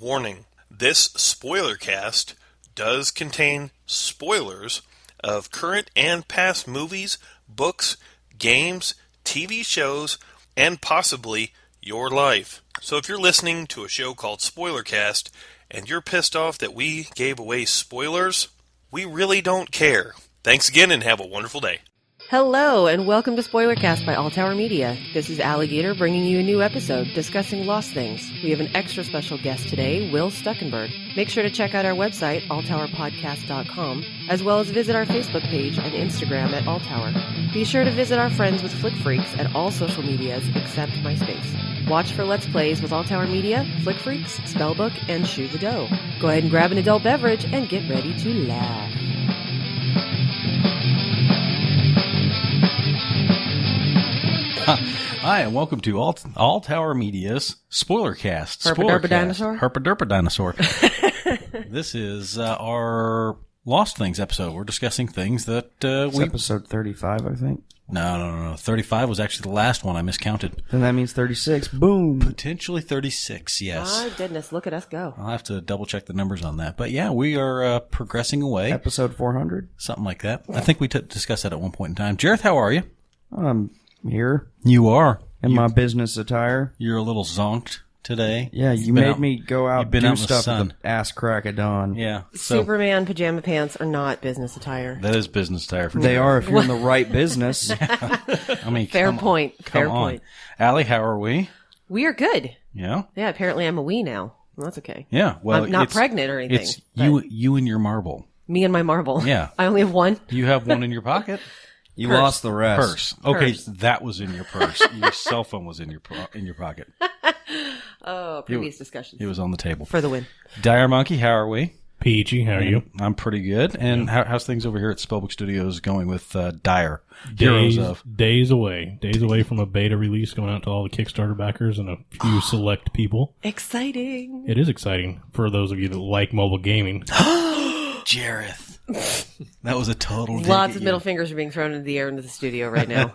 Warning, this Spoilercast does contain spoilers of current and past movies, books, games, TV shows, and possibly your life. So if you're listening to a show called Spoilercast and you're pissed off that we gave away spoilers, we really don't care. Thanks again and have a wonderful day. Hello, and welcome to Spoilercast by Alltower Media. This is Alligator bringing you a new episode discussing Lost Things. We have an extra special guest today, Will Stuckenberg. Make sure to check out our website, alltowerpodcast.com, as well as visit our Facebook page and Instagram at Alltower. Be sure to visit our friends with Flick Freaks at all social medias except MySpace. Watch for Let's Plays with Alltower Media, Flick Freaks, Spellbook, and Shoe the Dough. Go ahead and grab an adult beverage and get ready to laugh. Hi, and welcome to Alltower Media's Spoilercast. Herpa-derpa dinosaur? Herpa-derpa dinosaur. This is our Lost Things episode. We're discussing things that It's episode 35, I think. No. 35 was actually the last one. I miscounted. Then that means 36. Boom. Potentially 36, yes. My goodness, look at us go. I'll have to double-check the numbers on that. But yeah, we are progressing away. Episode 400. Something like that. I think we discussed that at one point in time. Jareth, how are you? I'm here. You are. In my business attire. You're a little zonked today. Yeah, you made me go out and do stuff sun. with the ass crack of dawn. Yeah. So Superman pajama pants are not business attire. that is business attire for They sure. are if you're in the right business. I mean, Fair point. Come on. Allie, how are we? We are good. Yeah. Yeah, apparently I'm a wee now. Well, that's okay. Yeah. Well, I'm not pregnant or anything. It's you and your marble. Me and my marble. Yeah. I only have one. You have one in your pocket. You Purse. lost the rest. Purse. Okay, Purse. that was in your purse. Your cell phone was in your pocket. Oh, previous discussions. It was on the table. For the win. Dire Monkey, how are we? Peachy, how are you? I'm pretty good. And how's things over here at Spellbook Studios going with Dire? Heroes of. Days away from a beta release going out to all the Kickstarter backers and a few select people. Exciting. It is exciting for those of you that like mobile gaming. Jareth. That was a total dig Lots at of you. middle fingers are being thrown into the air into the studio right now.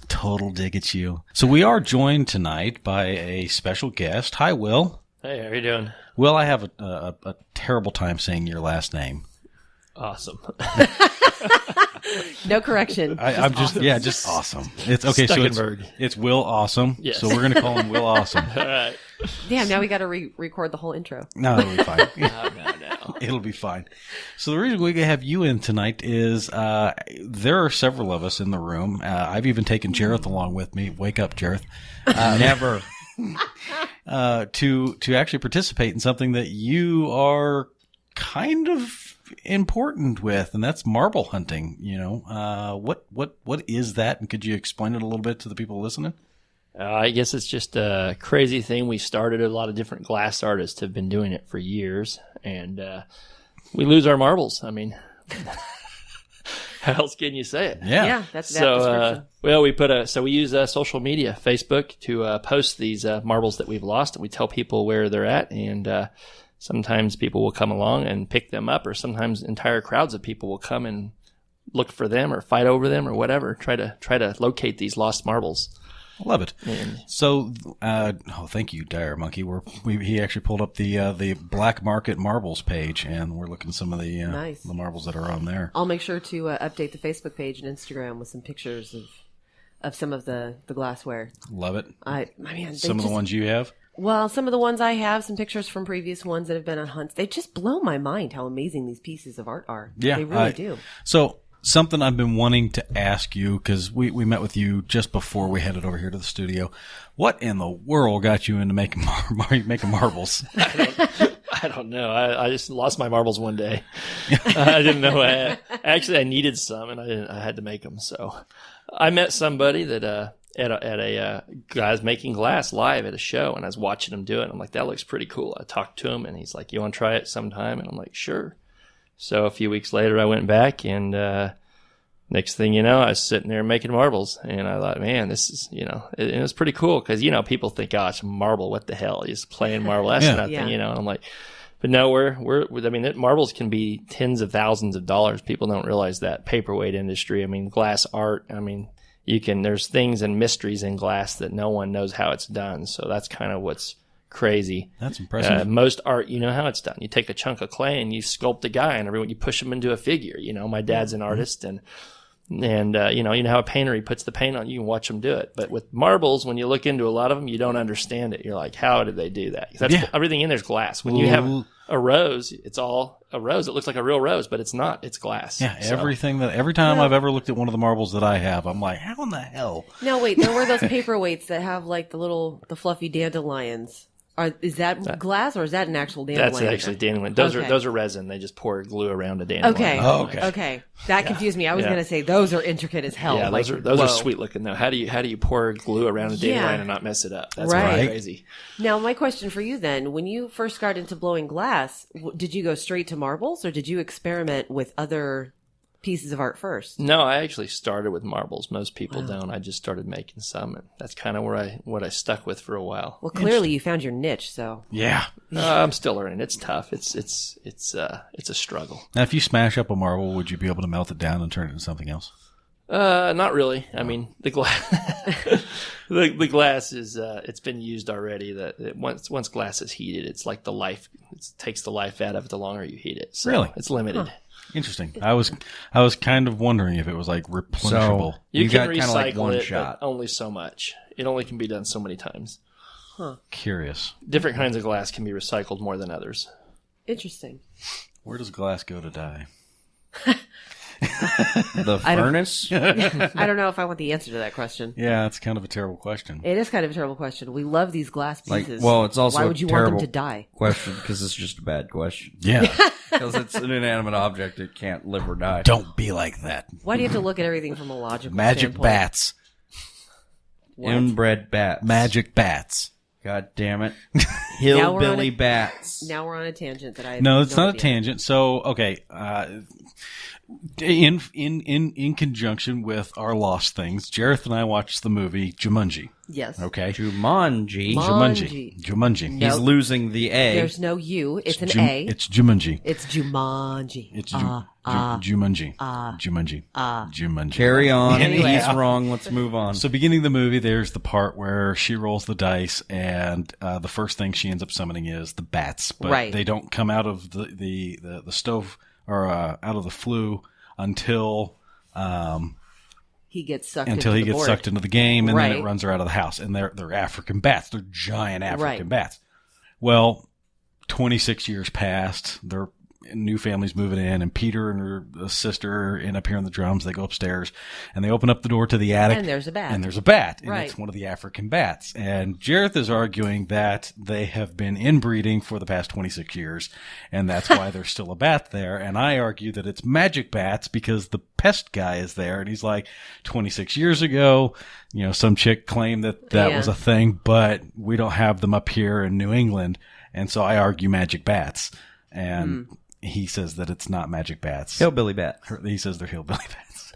Total dig at you. So we are joined tonight by a special guest. Hi, Will. Hey, how are you doing? Will, I have a terrible time saying your last name. Awesome. No correction. I'm just awesome. yeah, just awesome. It's okay. So Stuckenberg. it's Will Awesome. Yes. So we're gonna call him Will Awesome. All right. Damn, now we got to record the whole intro. No, it'll be fine. No. It'll be fine. So the reason we have you in tonight is there are several of us in the room. I've even taken Jareth along with me. Wake up, Jareth. Never. To actually participate in something that you are kind of important with, and that's marble hunting. You know, what is that? And could you explain it a little bit to the people listening? I guess it's just a crazy thing. We started, a lot of different glass artists have been doing it for years, and we lose our marbles. I mean, how else can you say it? Yeah, that's that So, description. well, we use social media, Facebook, to post these marbles that we've lost, and we tell people where they're at, and sometimes people will come along and pick them up, or sometimes entire crowds of people will come and look for them or fight over them or whatever, try to locate these lost marbles. I love it. And So, thank you, Dire Monkey. He actually pulled up the black market marbles page, and we're looking at some of the Nice. the marbles that are on there. I'll make sure to update the Facebook page and Instagram with some pictures of some of the glassware. Love it. I mean, Some of the ones you have. Well, some of the ones I have, some pictures from previous ones that have been on hunts. They just blow my mind how amazing these pieces of art are. Yeah, they really do. So something I've been wanting to ask you, because we met with you just before we headed over here to the studio. What in the world got you into making marbles? I don't know. I just lost my marbles one day. I didn't know. I needed some, and I had to make them. So I met somebody that at a guy's making glass live at a show, and I was watching him do it. I'm like, that looks pretty cool. I talked to him, and he's like, you want to try it sometime? And I'm like, sure. So a few weeks later, I went back, and next thing you know, I was sitting there making marbles, and I thought, man, this is, it was pretty cool, because, people think, oh, it's marble, what the hell? You're just playing marble, that's nothing, Yeah. and I'm like, but no, marbles can be tens of thousands of dollars. People don't realize that. Paperweight industry, glass art, there's things and mysteries in glass that no one knows how it's done. So that's kind of what's crazy. That's impressive. Most art, you know how it's done. You take a chunk of clay and you sculpt a guy, and you push him into a figure. You know, my dad's an artist, and you know how a painter, he puts the paint on. You can watch him do it. But with marbles, when you look into a lot of them, you don't understand it. You're like, how did they do that? 'Cause everything in there's glass. When you have a rose, it's all a rose. It looks like a real rose, but it's not. It's glass. Yeah, every time I've ever looked at one of the marbles that I have, I'm like, how in the hell? No, wait, there were those paperweights that have like the fluffy dandelions. Is that glass or is that an actual dandelion? That's actually dandelion. Those are resin. They just pour glue around a dandelion. Okay. That confused me. I was going to say those are intricate as hell. Yeah, those are sweet looking though. How do you pour glue around a dandelion and not mess it up? That's crazy. Now, my question for you then: when you first got into blowing glass, did you go straight to marbles or did you experiment with other pieces of art first? No, I actually started with marbles. Most people don't. I just started making some, and that's kind of what I stuck with for a while. Well, clearly you found your niche, so yeah. I'm still learning. It's tough. It's a struggle. Now, if you smash up a marble, would you be able to melt it down and turn it into something else? Not really. I mean, the glass, the glass is, it's been used already. Once glass is heated, it's like it takes the life out of it the longer you heat it. So really? It's limited. Huh. Interesting. I was kind of wondering if it was like replenishable. So you can got recycle like one it, shot. but only so much. It only can be done so many times. Huh. Curious. Different kinds of glass can be recycled more than others. Interesting. Where does glass go to die? The furnace? I don't know if I want the answer to that question. Yeah, it's kind of a terrible question. It is kind of a terrible question. We love these glass pieces. It's also why would you want them to die? Question because it's just a bad question. Yeah. Because it's an inanimate object, it can't live or die. Don't be like that. Why do you have to look at everything from a logical Magic standpoint? bats. What? Inbred bats. Magic bats. God damn it. Hillbilly bats. Now we're on a tangent that I have No, it's no not idea. a tangent. So, okay, in conjunction with our Lost Things, Jareth and I watched the movie Jumanji. Yes. Okay. Jumanji. Jumanji. No. He's losing the A. There's no U. It's an A. It's Jumanji. It's Jumanji. It's Jumanji. Jumanji. Jumanji. Carry on. Anyway. He's wrong. Let's move on. So beginning of the movie, there's the part where she rolls the dice, and the first thing she ends up summoning is the bats. But they don't come out of the stove or out of the flue until he gets sucked sucked into the game, and then it runs her out of the house. And they're African bats. They're giant African bats. Well, 26 years passed. Their new family's moving in, and Peter and her sister end up hearing the drums. They go upstairs, and they open up the door to the attic. And there's a bat. And it's one of the African bats. And Jareth is arguing that they have been inbreeding for the past 26 years, and that's why there's still a bat there. And I argue that it's magic bats because the pest guy is there, and he's like, 26 years ago, some chick claimed that was a thing, but we don't have them up here in New England. And so I argue magic bats. And he says that it's not magic bats. Hillbilly bats. He says they're hillbilly bats.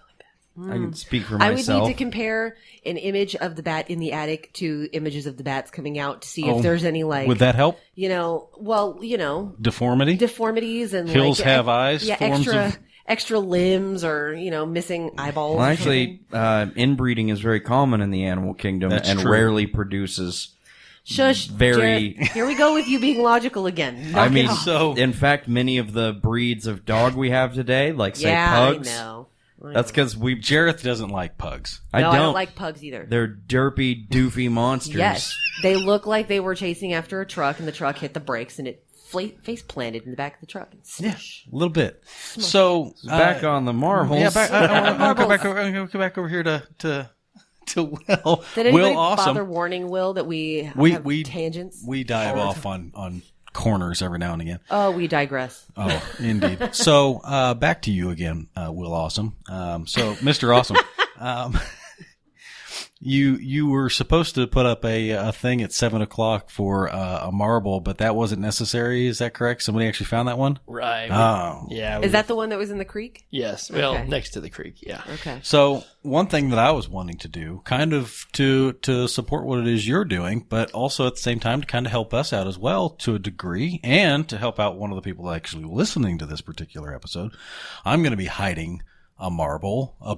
I can speak for myself. I would need to compare an image of the bat in the attic to images of the bats coming out to see if there's any Would that help? Deformities and hills have eyes. Yeah, extra limbs or missing eyeballs. Well, actually, inbreeding is very common in the animal kingdom and rarely produces. Shush, very. Jareth, here we go with you being logical again. In fact, many of the breeds of dog we have today, like say pugs, I know. that's because Jareth doesn't like pugs. I don't like pugs either. They're derpy, doofy monsters. Yes, they look like they were chasing after a truck, and the truck hit the brakes, and it face planted in the back of the truck. And smush. A little bit. So back on the marbles. Yeah, I'm gonna go back over here to Will. Did anybody Awesome. bother warning Will that we have tangents? We dive off on corners every now and again. Oh, we digress. Oh, indeed. So back to you again, Will Awesome. So Mr. Awesome, you were supposed to put up a thing at 7:00 for a marble, but that wasn't necessary. Is that correct? Somebody actually found that one? Right. Oh. Yeah. Is that the one that was in the creek? Yes. Well, next to the creek. Yeah. Okay. So one thing that I was wanting to do, kind of to support what it is you're doing, but also at the same time to kind of help us out as well to a degree, and to help out one of the people actually listening to this particular episode, I'm going to be hiding a marble, a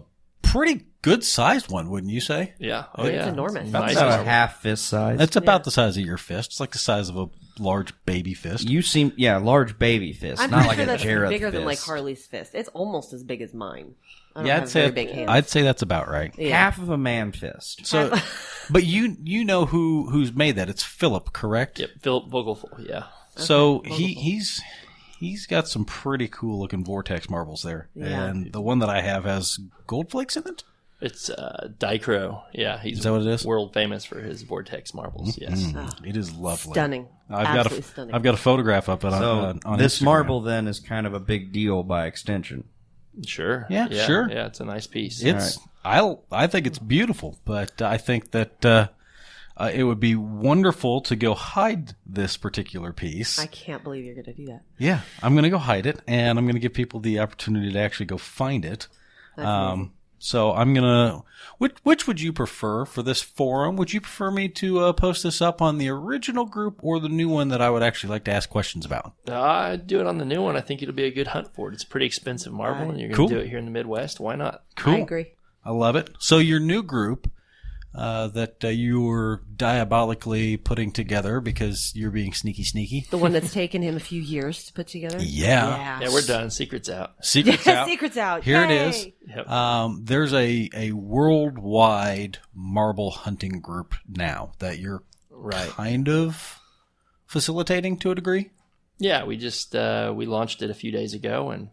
pretty good sized one, wouldn't you say? Yeah. Oh, It's yeah. enormous. About Nice. a half fist size. It's about the size of your fist. It's like the size of a large baby fist. You seem, large baby fist, I'm not pretty like sure a that's Jareth bigger than like fist. Harley's fist. It's almost as big as mine. I don't Yeah, have very big hands. I'd say that's about right. Yeah. Half of a man fist. So, but you know who's made that? It's Philip, correct? Yep. Philip Vogelful. Yeah. So he's got some pretty cool looking vortex marbles there, Yeah. and the one that I have has gold flakes in it. It's Dichro. Yeah. He's Is that what it is? world famous for his vortex marbles. Yes. It is lovely, Stunning. Absolutely stunning. I've got a photograph of it So on this Instagram. marble then is kind of a big deal by extension. Sure. Yeah, sure. Yeah. It's a nice piece. It's I think it's beautiful, but I think that it would be wonderful to go hide this particular piece. I can't believe you're going to do that. Yeah, I'm going to go hide it, and I'm going to give people the opportunity to actually go find it. That's amazing. So I'm going to... Which would you prefer for this forum? Would you prefer me to post this up on the original group or the new one that I would actually like to ask questions about? I'd do it on the new one. I think it'll be a good hunt for it. It's a pretty expensive marble, and you're going to Cool. do it here in the Midwest. Why not? Cool. I agree. I love it. So your new group that you were diabolically putting together because you're being sneaky. The one that's taken him a few years to put together. Yeah. Yeah, we're done. Secret's out. Secrets out. Secret's out. Here it Yay! is. Yep. There's a worldwide marble hunting group now that you're Right. kind of facilitating to a degree. Yeah, we just we launched it a few days ago, and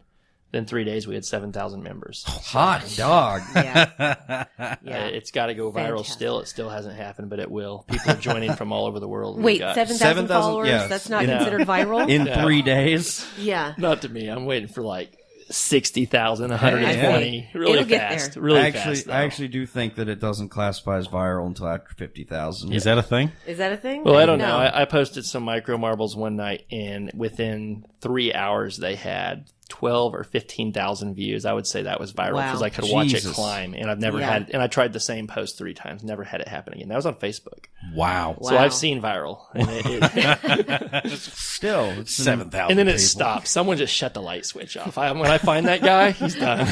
then 3 days we had 7,000 members. Hot dog. Yeah. Yeah. It's got to go viral Fantastic. still. It still hasn't happened, but it will. People are joining from all over the world. Wait, We've got- 7,000 7,000 followers? yeah. That's not Yeah. considered viral? In Yeah. 3 days. Yeah. Not to me. I'm waiting for like 60,000, 120. Hey, Really it'll get fast. there. Really Actually, fast. I actually do think that it doesn't classify as viral until after 50,000. Is that a thing? Is that a thing? Well, I don't know. I posted some micro marbles one night, and within 3 hours, they had 12 or 15,000 views. I would say that was viral Wow. because I could watch it Jesus. climb, and I've never Yeah. had. And I tried the same post 3 times, never had it happen again. That was on Facebook, Wow. so I've seen viral, and, Still, it's 7,000 and then it people. stopped. Someone just shut the light switch off. When I find that guy, he's done.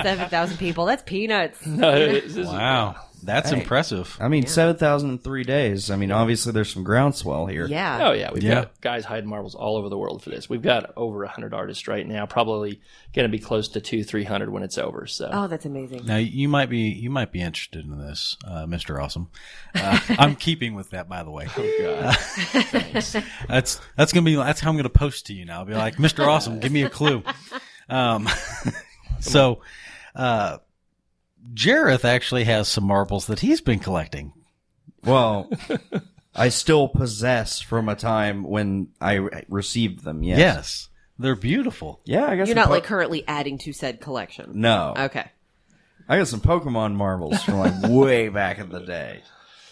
7,000 people. That's peanuts. No, this is- Wow. That's impressive. I mean, 7,000 in 3 days. I mean, obviously there's some groundswell here. Yeah. Oh yeah, we've Yeah. got guys hiding marbles all over the world for this. We've got over 100 artists right now. Probably going to be close to 200-300 when it's over. So Oh, that's amazing. Now you might be interested in this, Mr. Awesome. I'm keeping with that, by the way. Thanks. That's how I'm gonna post to you now. I'll be like, Mr. Awesome, give me a clue. So, Jareth actually has some marbles that he's been collecting. Well, I still possess from a time when I received them. Yes. Yes, they're beautiful. Yeah, I guess You're not like currently adding to said collection. No. Okay. I got some Pokemon marbles from like way back in the day.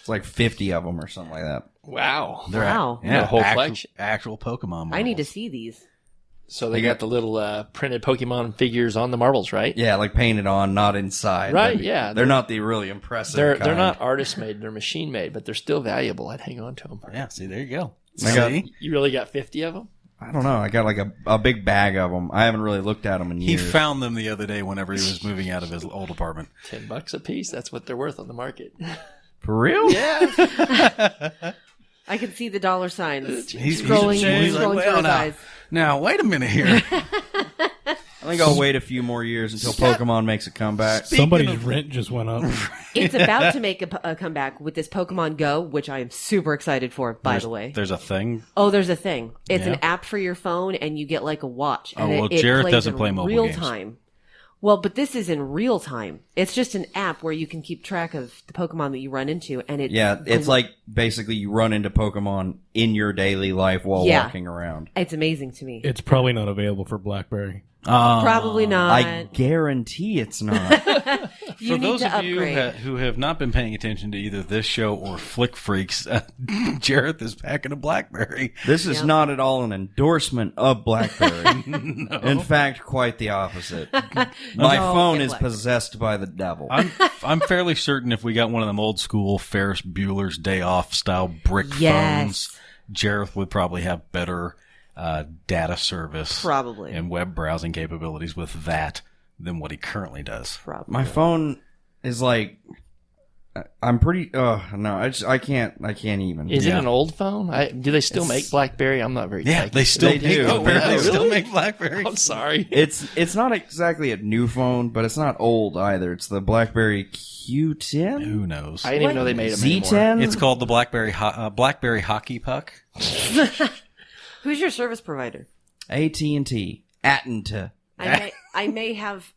It's like 50 of them or something like that. Wow. They're Wow. yeah, The whole actual, collection. actual Pokemon marbles. I need to see these. So they got the little printed Pokemon figures on the marbles, right? Yeah, like painted on, not inside. Right, But yeah. They're not the really impressive They're kind. not artist made. They're machine made, but they're still valuable. I'd hang on to them. Yeah, see, there you go. I got- See? You really got 50 of them? I don't know. I got like a big bag of them. I haven't really looked at them in He years. found them the other day whenever he was moving out of his old apartment. $10 a piece. That's what they're worth on the market. For real? Yeah. I can see the dollar signs. He's Scrolling he's like, through well, his now, eyes. now, wait a minute here. I think I'll wait a few more years until Pokemon makes a comeback. Somebody's rent just went up. It's about to make a comeback with this Pokemon Go, which I am super excited for, by the way. There's a thing. Oh, there's a thing. It's Yeah. an app for your phone, and you get like a watch. Oh, And well, it Jareth plays doesn't in play mobile real games. time. Well, but this is in real time. It's just an app where you can keep track of the Pokemon that you run into, and It's like basically you run into Pokemon in your daily life while Yeah. walking around. it's amazing to me. It's probably not available for BlackBerry. Probably not. I guarantee it's not. You For need those to of you upgrade. who have not been paying attention to either this show or Flick Freaks, Jareth is packing a BlackBerry. This is Yep. not at all an endorsement of BlackBerry. In fact, quite the opposite. My Don't phone get is BlackBerry. possessed by the devil. I'm fairly certain if we got one of them old school Ferris Bueller's Day Off style brick Yes. phones, Jareth would probably have better data service Probably. and web browsing capabilities with that than what he currently does. Probably. My phone is like, I'm pretty. No, I can't even. Is it an old phone? Do they still make BlackBerry? I'm not very. Yeah, techy. they still They do. make. They Really? still make BlackBerry. I'm sorry. It's not exactly a new phone, but it's not old either. It's the BlackBerry Q10. Who knows? I didn't even know they made them anymore. Z10. It's called the BlackBerry Hockey Puck. Who's your service provider? AT&T. Atenta. I may have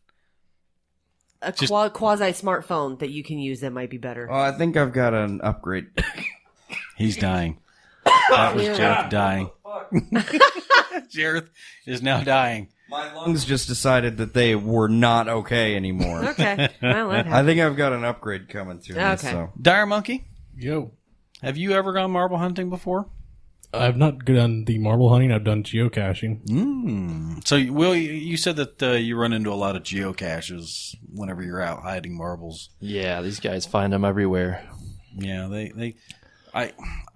a quasi smartphone that you can use that might be better. Oh, I think I've got an upgrade. He's dying. That was Jareth dying. Jareth is now dying. My lungs just decided that they were not okay anymore. Okay. Well, that I happens. think I've got an upgrade coming to me. Okay. So. Dire Monkey, Yo. have you ever gone marble hunting before? I've not done the marble hunting. I've done geocaching. So, Will, you said that you run into a lot of geocaches whenever you're out hiding marbles. Yeah, these guys find them everywhere. Yeah,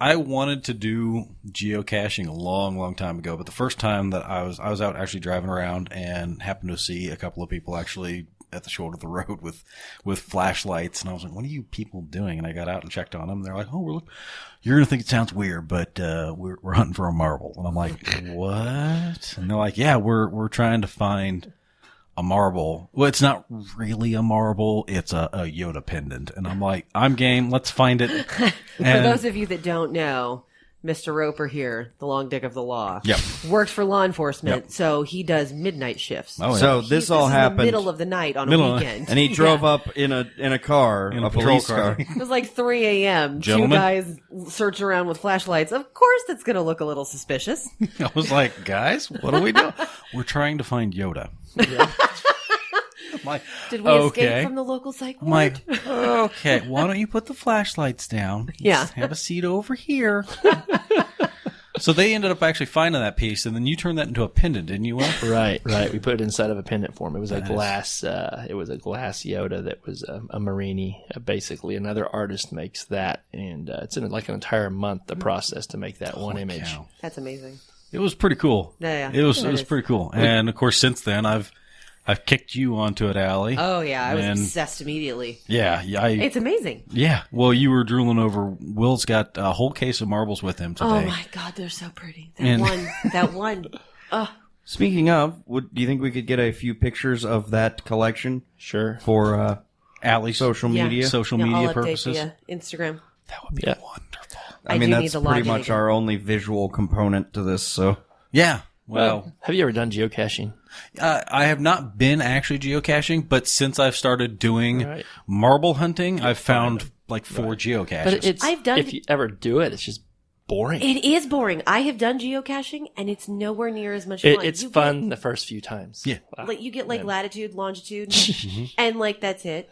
I wanted to do geocaching a long time ago, but the first time that I was out actually driving around and happened to see a couple of people actually at the shoulder of the road with flashlights, and I was like, "What are you people doing?" And I got out and checked on them. And they're like, "Oh, you're gonna think it sounds weird, but we're hunting for a marble." And I'm like, "What?" And they're like, "Yeah, we're trying to find a marble. Well, it's not really a marble; it's a Yoda pendant." And I'm like, "I'm game. Let's find it." For those of you that don't know, Mr. Roper here, the long dick of the law, Yep. works for law enforcement, so he does midnight shifts. Oh, yeah. So This this all is happened, in the middle of the night on Middle a of- weekend. and he drove Yeah. up in a car, In a a patrol police car. car. It was like 3 a.m. Gentlemen? Two guys search around with flashlights. Of course that's going to look a little suspicious. I was like, "Guys, what are we doing? We're trying to find Yoda." I'm like, Did we escape from the local psych I'm ward? like, "Okay, why don't you put the flashlights down? Yeah. Just have a seat over here." So they ended up actually finding that piece, and then you turned that into a pendant, didn't you, Will? Right. We put it inside of a pendant form. It was a glass. It was a glass Yoda that was a Marini. Basically, another artist makes that, and it's in like an entire month the process to make that one image. Cow. That's amazing. It was pretty cool. Yeah, It was it is. pretty cool. And of course, since then, I've kicked you onto it, Allie. Oh, yeah. I was And- obsessed immediately. Yeah, It's amazing. yeah. Well, you were drooling over. Will's got a whole case of marbles with him today. Oh, my God. They're so pretty. And- That one. Speaking of, do you think we could get a few pictures of that collection Sure. for Allie's social Yeah. media? social Yeah, media I'll purposes. update the Instagram. That would be Yeah. wonderful. I mean, do that's need to pretty log in much again. our only visual component to this. So Yeah. Well, Have you ever done geocaching? I have not been actually geocaching, but since I've started doing Right. marble hunting, I've found like 4 geocaches. But it's I've done- if you ever do it, it's just boring. It is boring. I have done geocaching, and it's nowhere near as much It- fun. it's You fun the first few times. Yeah. Wow. Like you get like latitude, longitude, and like that's it.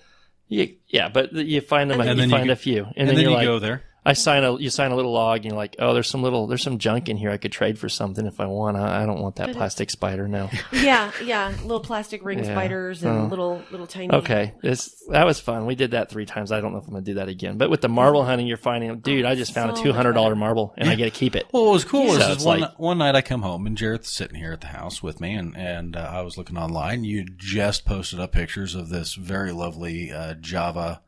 Yeah, but you find them. And You then find you a few, and then you're you like, go there. you sign a little log, and you're like, oh, there's some junk in here I could trade for something if I want. I don't want that plastic spider now. Yeah, little plastic ring Yeah. spiders and little tiny. Okay, that was fun. We did that 3 times. I don't know if I'm gonna do that again. But with the marble hunting, you're finding, dude, I just found a so $200 much better. marble, and I get to keep it. Well, what was cool So is it's one, like- one night I come home and Jareth's sitting here at the house with me, and I was looking online. You just posted up pictures of this very lovely Java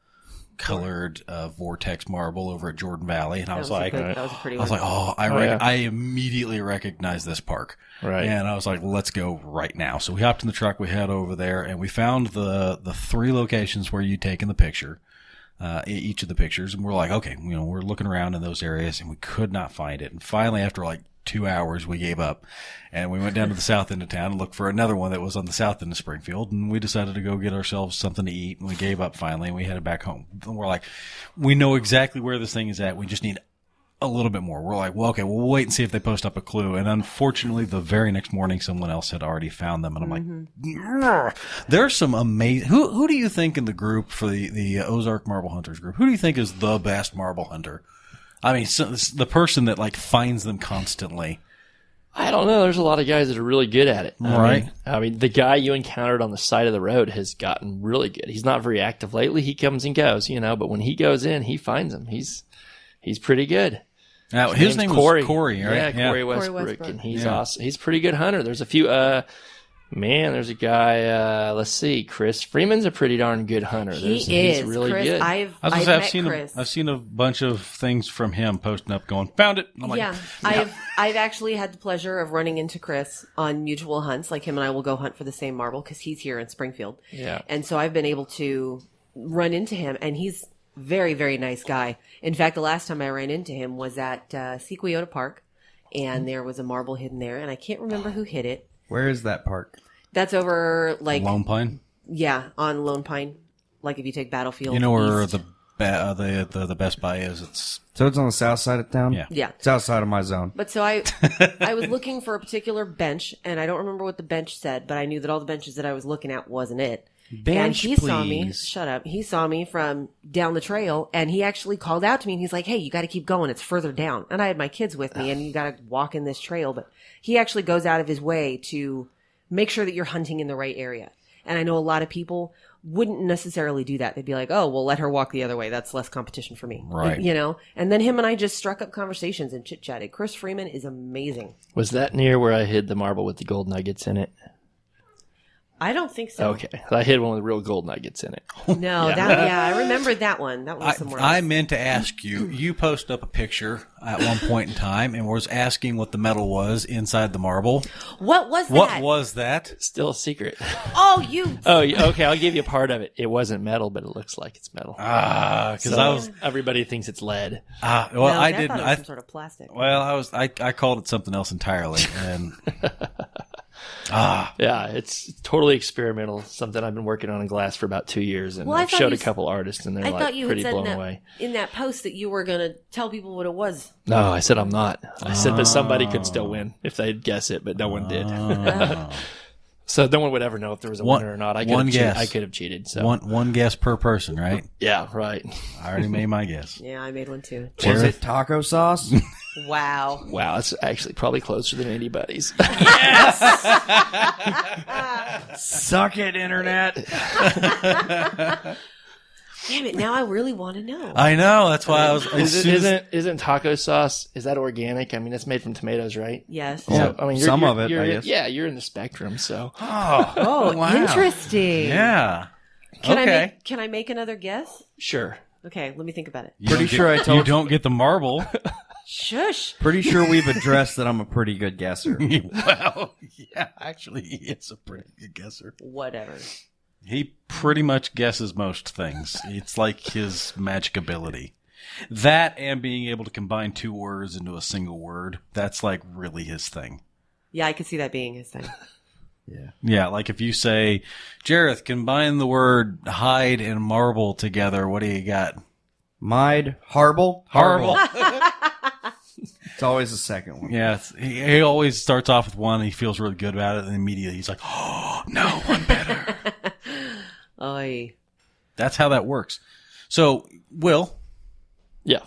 colored vortex marble over at Jordan Valley, and I was like, that was a pretty I was one. like, oh, yeah. I immediately recognized this park. Right. And I was like, let's go right now. So we hopped in the truck, we head over there, and we found the 3 locations where you'd taken the picture, each of the pictures. And we're like, okay, we're looking around in those areas, and we could not find it. And finally, after like 2 hours, we gave up, and we went down to the south end of town and looked for another one that was on the south end of Springfield, and we decided to go get ourselves something to eat, and we gave up finally, and we headed back home. And we're like, we know exactly where this thing is at. We just need a little bit more. We're like, well, okay, we'll wait and see if they post up a clue. And unfortunately, the very next morning, someone else had already found them, and I'm like, there's some amazing. Who do you think in the group for the Ozark Marble Hunters group? Who do you think is the best marble hunter? I mean, the person that like finds them constantly. I don't know. There's a lot of guys that are really good at it. Right. I mean, the guy you encountered on the side of the road has gotten really good. He's not very active lately. He comes and goes, but when he goes in, he finds them. He's pretty good. Now, his name Corey. was Corey, right? Yeah, Corey Westbrook, Westbrook. and he's Yeah. awesome. He's a pretty good hunter. There's a few. Man, there's a guy. Let's see, Chris Freeman's a pretty darn good hunter. He's really Chris, good. I've I've met Chris. I've seen a bunch of things from him posting up, going, "Found it." I'm like, Yeah, I've actually had the pleasure of running into Chris on mutual hunts. Like him and I will go hunt for the same marble because he's here in Springfield. Yeah. And so I've been able to run into him, and he's very, very nice guy. In fact, the last time I ran into him was at Sequoia Park, and there was a marble hidden there, and I can't remember who hit it. Where is that park? That's over like Lone Pine. Yeah, on Lone Pine. Like if you take Battlefield. You know where east. the Best Buy is? So it's on the south side of town? Yeah. Yeah. It's outside of my zone. But so I was looking for a particular bench, and I don't remember what the bench said, but I knew that all the benches that I was looking at wasn't it. Bench, and he saw me. please. Shut up. He saw me from down the trail, and he actually called out to me, and he's like, "Hey, you got to keep going. It's further down." And I had my kids with me, and you got to walk in this trail. But he actually goes out of his way to make sure that you're hunting in the right area. And I know a lot of people wouldn't necessarily do that. They'd be like, "Oh, well, let her walk the other way. That's less competition for me." Right. You know? And then him and I just struck up conversations and chit-chatted. Chris Freeman is amazing. Was that near where I hid the marble with the gold nuggets in it? I don't think so. Okay. I hid one with real gold nuggets in it. No, I remembered that one. That one was somewhere else. I meant to ask you. You posted up a picture at one point in time and was asking what the metal was inside the marble. What was that? What was that? Still a secret. Oh, you. Oh, okay. I'll give you a part of it. It wasn't metal, but it looks like it's metal. Because So I was. everybody thinks it's lead. Well, No, I thought didn't. it was some sort of plastic. Well, I was. I called it something else entirely, and Yeah, it's totally experimental. Something I've been working on in glass for about 2 years, and Well, I I've thought showed you a couple artists, and they're I like thought you had pretty said blown away. in that post that you were going to tell people what it was. No, I said I'm not. I said, but somebody could still win if they'd guess it, but no one did. So no one would ever know if there was a winner or not. I could have cheated. So one guess per person, right? yeah, right. I already made my guess. Yeah, I made one too. Was it taco sauce? Wow. Wow, it's actually probably closer than anybody's. Suck it, internet. Damn it, now I really want to know. I know. That's why I was. Isn't taco sauce? Is that organic? I mean, it's made from tomatoes, right? Yes. So, I mean, Some of it, I guess. Yeah, you're in the spectrum. So Oh, wow. interesting. Yeah. Can Okay. can I make another guess? sure. Okay, let me think about it. You Pretty don't sure I told you don't get the marble. Shush. Pretty sure we've addressed that I'm a pretty good guesser. Well, yeah, actually, he is a pretty good guesser. Whatever. He pretty much guesses most things. It's like his magic ability. That and being able to combine two words into a single word, that's like really his thing. Yeah, I could see that being his thing. Yeah, like if you say, Jareth, combine the word hide and marble together, what do you got? Mide, Harble. Horrible. It's always the second one. Yeah, he always starts off with one, and he feels really good about it, and immediately he's like, oh, no, one better. Oy. That's how that works. So, Will, Yeah.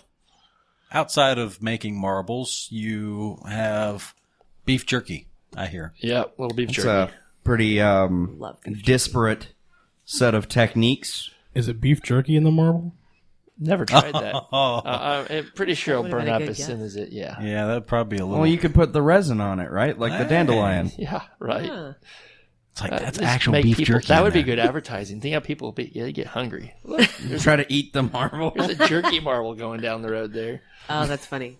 outside of making marbles, you have beef jerky, I hear. Yeah. Little beef It's jerky. a pretty Love beef disparate set of techniques. Is it beef jerky in the marble? Never tried that. Oh, I'm pretty sure it'll Would've burn been a up good as guess. soon as it. Yeah. yeah, that'd probably be a little. Well, you could put the resin on it, right? Like the dandelion. Yeah. Right. Huh. it's like that's Just actual make beef people- jerky. That in would be there. good advertising. Think how people will be. Yeah, they get hungry. Look, Try to eat the marble. there's a jerky marble going down the road there. Oh, that's funny.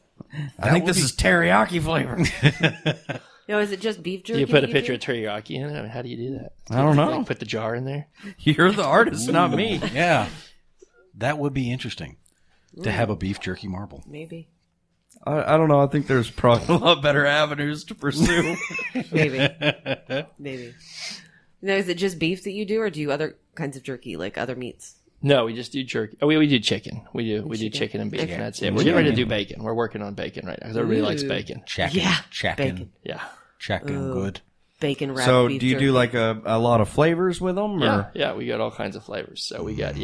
I think this is teriyaki flavor. No, is it just beef jerky? You put a that picture do? of teriyaki in it. I mean, how do you do that? I don't know. Like, put the jar in there. You're the artist, not me. Yeah, that would be interesting to have a beef jerky marble. Maybe. I don't know. I think there's probably a lot better avenues to pursue. Maybe. Maybe. No, is it just beef that you do, or do you other kinds of jerky, like other meats? No, we just do jerky. Oh, we do chicken. We do chicken and bacon. Okay. That's it. We're getting ready to do bacon. We're working on bacon right now because everybody likes Ooh. bacon. Chackin', Yeah, chackin', bacon. Yeah. chackin', Ooh. good. Bacon wrapped So, beef do you jerky. do like a lot of flavors with them? Yeah, Or? yeah, we got all kinds of flavors. So we got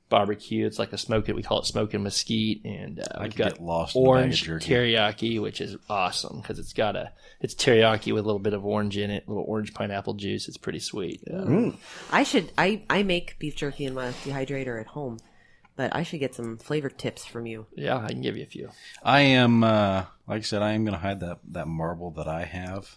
barbecue. It's like we call it smoking mesquite, and I we've could got get lost in a bag of orange jerky. teriyaki, which is awesome because it's teriyaki with a little bit of orange in it, a little orange pineapple juice. It's pretty sweet. I make beef jerky in my dehydrator at home, but I should get some flavor tips from you. Yeah, I can give you a few. I am, like I said, I am going to hide that marble that I have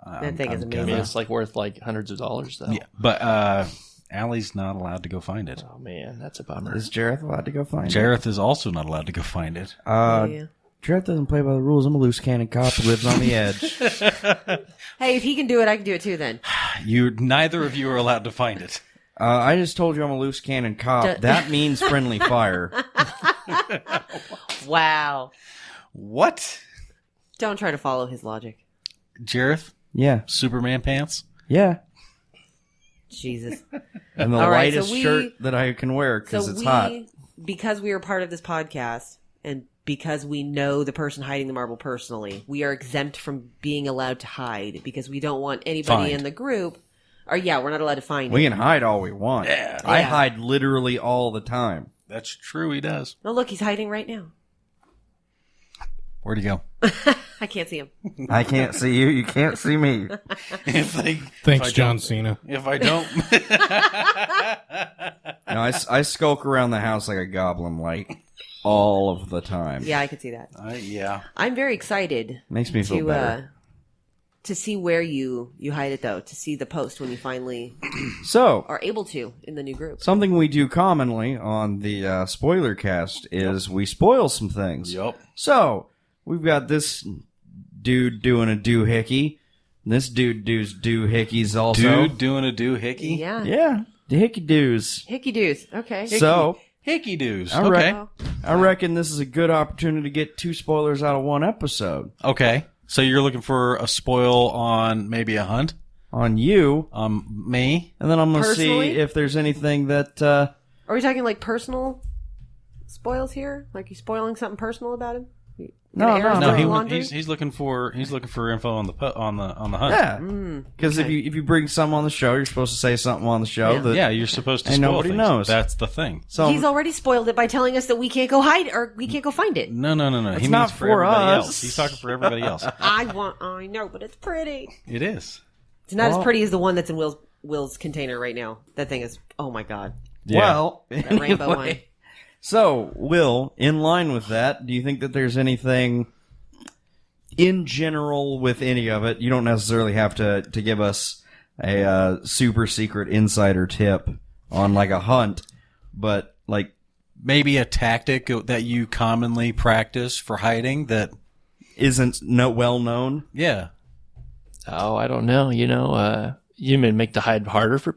That thing is I amazing. mean, it's like worth like hundreds of dollars, though. Yeah, but Allie's not allowed to go find it. Oh man, that's a bummer. Is Jareth allowed to go find it? Jareth is also not allowed to go find it. Yeah. Jareth doesn't play by the rules. I'm a loose cannon cop who lives on the edge. Hey, if he can do it, I can do it too then. Neither of you are allowed to find it. I just told you I'm a loose cannon cop. That means friendly fire. Wow. What? Don't try to follow his logic. Jareth? Yeah. Superman pants? Yeah. Jesus. And the All right, so lightest shirt that I can wear because it's we, hot. because we are part of this podcast and because we know the person hiding the marble personally, we are exempt from being allowed to hide because we don't want anybody Find. in the group. Or yeah, we're not allowed to find We it. can hide all we want. Yeah. I Yeah. hide literally all the time. That's true, he does. Oh, look, he's hiding right now. Where'd he go? I can't see him. I can't see you. You can't see me. Thanks, John Cena. If I don't... No, I skulk around the house like a goblin, like all of the time. Yeah, I can see that. yeah. I'm very excited Makes me feel better. to see where you hide it, though. To see the post when you finally So, are able to in the new group. something we do commonly on the Spoilercast is we spoil some things. Yep. So, we've got this dude doing a doohickey. This dude does doohickeys also. Dude doing a doohickey? Yeah. Yeah, doohickey doos. Hickey doos. Okay. So, Hickey doos. All Okay. right. I reckon this is a good opportunity to get 2 spoilers out of 1 episode. Okay. So you're looking for a spoil on maybe a hunt? On you, Me? and then I'm going to see Personally? if there's anything that... Are we talking like personal spoils here? Like you spoiling something personal about him? You No, gonna air his no, dirty No, laundry? he's looking for info on the hunt. Yeah, Mm, because if you bring something on the show, you're supposed to say something on the show. Yeah. That, Yeah, you're supposed to And spoil nobody things. knows. That's the thing. So He's already spoiled it by telling us that we can't go hide or we can't go find it. No. He not means for for everybody us. else. He's talking for everybody else. I know, but it's pretty. It is. It's not Well- as pretty as the one that's in Will's container right now. That thing is, oh my god, Yeah. well, that rainbow one. anyway. So, Will, in line with that, do you think that there's anything in general with any of it? You don't necessarily have to give us a super secret insider tip on like a hunt, but like Maybe a tactic that you commonly practice for hiding that, isn't well known. yeah. Oh, I don't know. You may make the hide harder for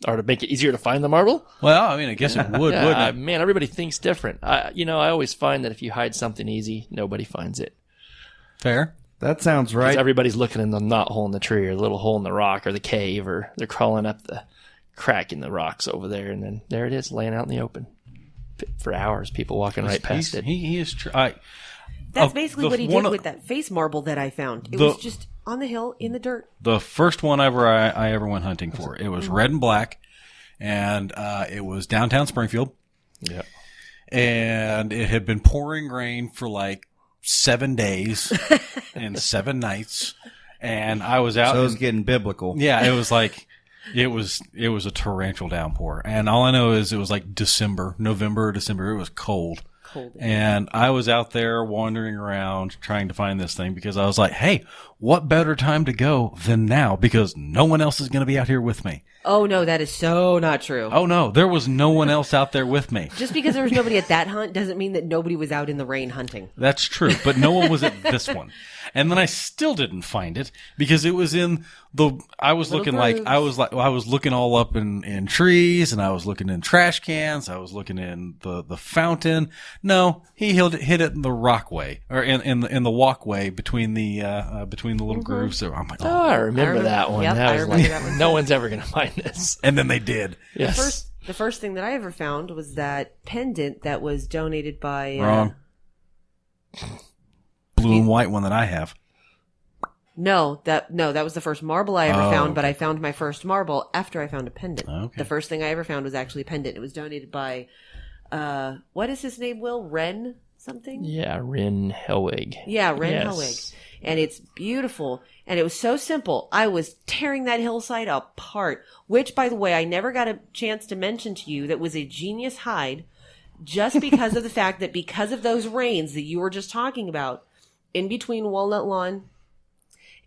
or to make it easier to find the marble. Well, I mean, I guess it would, Yeah, wouldn't it? man, everybody thinks different. I always find that if you hide something easy, nobody finds it. Fair. That sounds 'Cause right. everybody's looking in the knot hole in the tree or the little hole in the rock or the cave, or they're crawling up the crack in the rocks over there, and then there it is, laying out in the open for hours. People walking right past it. He is true. That's basically what he did one of- with that face marble that I found. It The- was just on the hill in the dirt. The first one I ever went hunting for. It was red and black, and it was downtown Springfield, Yeah. and it had been pouring rain for like 7 days and 7 nights, and I was out. So it's getting biblical. Yeah, it was like it was a torrential downpour, and all I know is it was like November, December. It was cold. And I was out there wandering around trying to find this thing because I was like, hey, what better time to go than now? Because no one else is going to be out here with me. Oh no, that is so not true. Oh, no, there was no one else out there with me. Just because there was nobody at that hunt doesn't mean that nobody was out in the rain hunting. That's true, but no one was at this one. And then I still didn't find it because it was in I was Little looking all up in trees, and I was looking in trash cans. I was looking in the fountain. No, he hid it in the rockway or in the walkway between the little grooves. So I'm like, Oh, I remember, remember- that one. yep, that I was remember like, that one. no one's ever going to find this. and then they did. Yes. The first thing that I ever found was that pendant that was donated by Wrong. Blue and white one that I have. No, that was the first marble I ever Oh, found, but I found my first marble after I found a pendant. Okay. The first thing I ever found was actually a pendant. It was donated by what is his name, Will? Ren something? Yeah, Rin Helwig. Yeah, Ren Yes. Helwig. And it's beautiful. And it was so simple. I was tearing that hillside apart, which, by the way, I never got a chance to mention to you that was a genius hide just because of the fact that because of those rains that you were just talking about in between Walnut Lawn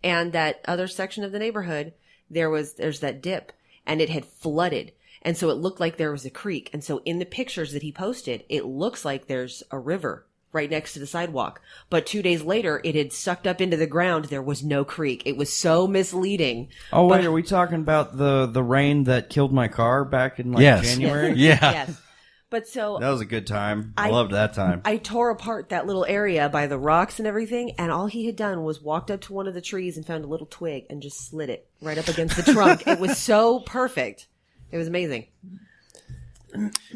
And that other section of the neighborhood, there's that dip, and it had flooded. And so it looked like there was a creek. And so in the pictures that he posted, it looks like there's a river right next to the sidewalk. But 2 days later, it had sucked up into the ground. There was no creek. It was so misleading. Oh, wait, are we talking about the rain that killed my car back in January? Yeah. Yes. But so That was a good time. I loved that time. I tore apart that little area by the rocks and everything, and all he had done was walked up to one of the trees and found a little twig and just slid it right up against the trunk. It was so perfect. It was amazing.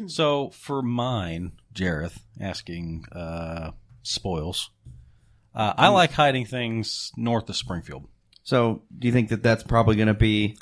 So for mine, Jareth, asking spoils, I like hiding things north of Springfield. So, do you think that that's probably going to be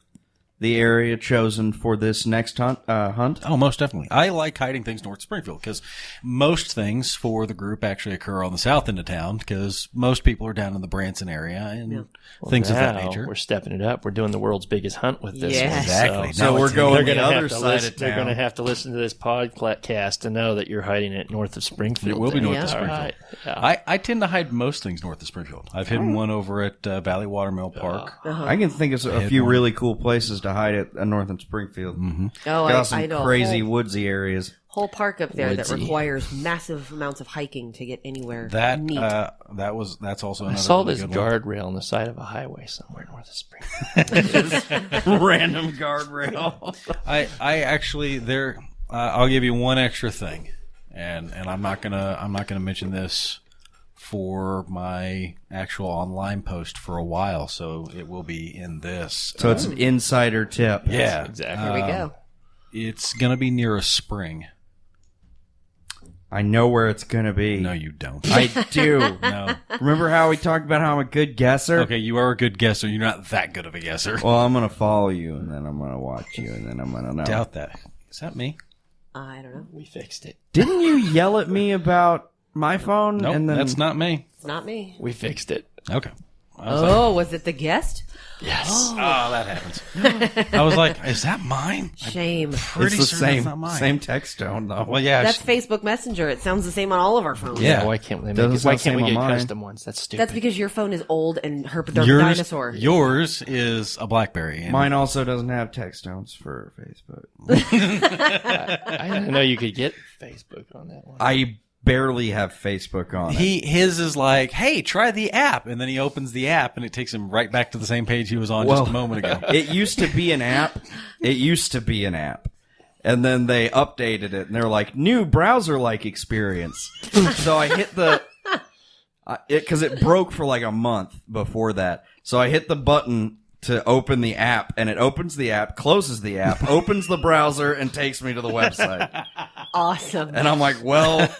the area chosen for this next hunt? Oh, most definitely. I like hiding things north of Springfield because most things for the group actually occur on the south end of town because most people are down in the Branson area and things of that nature. We're stepping it up. We're doing the world's biggest hunt with this one. Exactly. So Now we're it's- going they're the gonna other have to side listen, of They're town. going to have to listen to this podcast to know that you're hiding it north of Springfield. It will be north Yeah. of Springfield. All right. Yeah. I tend to hide most things north of Springfield. I've hidden one over at Valley Watermill Park. I can think of a few really cool places to hide it north in Springfield. Mm-hmm. Oh, Got some I know. crazy woodsy areas. Whole park up there that Woodsy. requires massive amounts of hiking to get anywhere That neat. that's also I another saw really this good one. guardrail on the side of a highway somewhere north of Springfield. Random guardrail. I actually there. I'll give you one extra thing, and I'm not gonna mention this for my actual online post for a while, so it will be in this. So it's an insider tip. Yeah, exactly. Here we go. It's gonna be near a spring. I know where it's going to be. No, you don't. I do. No. Remember how we talked about how I'm a good guesser? Okay, you are a good guesser. You're not that good of a guesser. Well, I'm going to follow you, and then I'm going to watch you, and then I'm going to know. Doubt that. Is that me? I don't know. We fixed it. Didn't you yell at me about my phone? Nope, and then that's not me. It's not me. We fixed it. Okay. Was it the guest? Yes. Oh, that happens. I was like, is that mine? Shame. Pretty it's the certain it's not mine. same text tone, though. Well, yeah. That's Facebook Messenger. It sounds the same on all of our phones. Yeah. Why can't they make Doesn't it? Why sound can't we same get on mine. custom ones? That's stupid. That's because your phone is old and they're yours, dinosaur. yours is a BlackBerry. And Mine also doesn't have text tones for Facebook. I didn't know you could get Facebook on that one. I barely have Facebook on it. His is like, hey, try the app, and then he opens the app, and it takes him right back to the same page he was on just a moment ago. It used to be an app. And then they updated it, and they're like, new browser-like experience. So I hit the... Because it broke for like a month before that. So I hit the button to open the app, and it opens the app, closes the app, opens the browser, and takes me to the website. Awesome. And I'm like, well...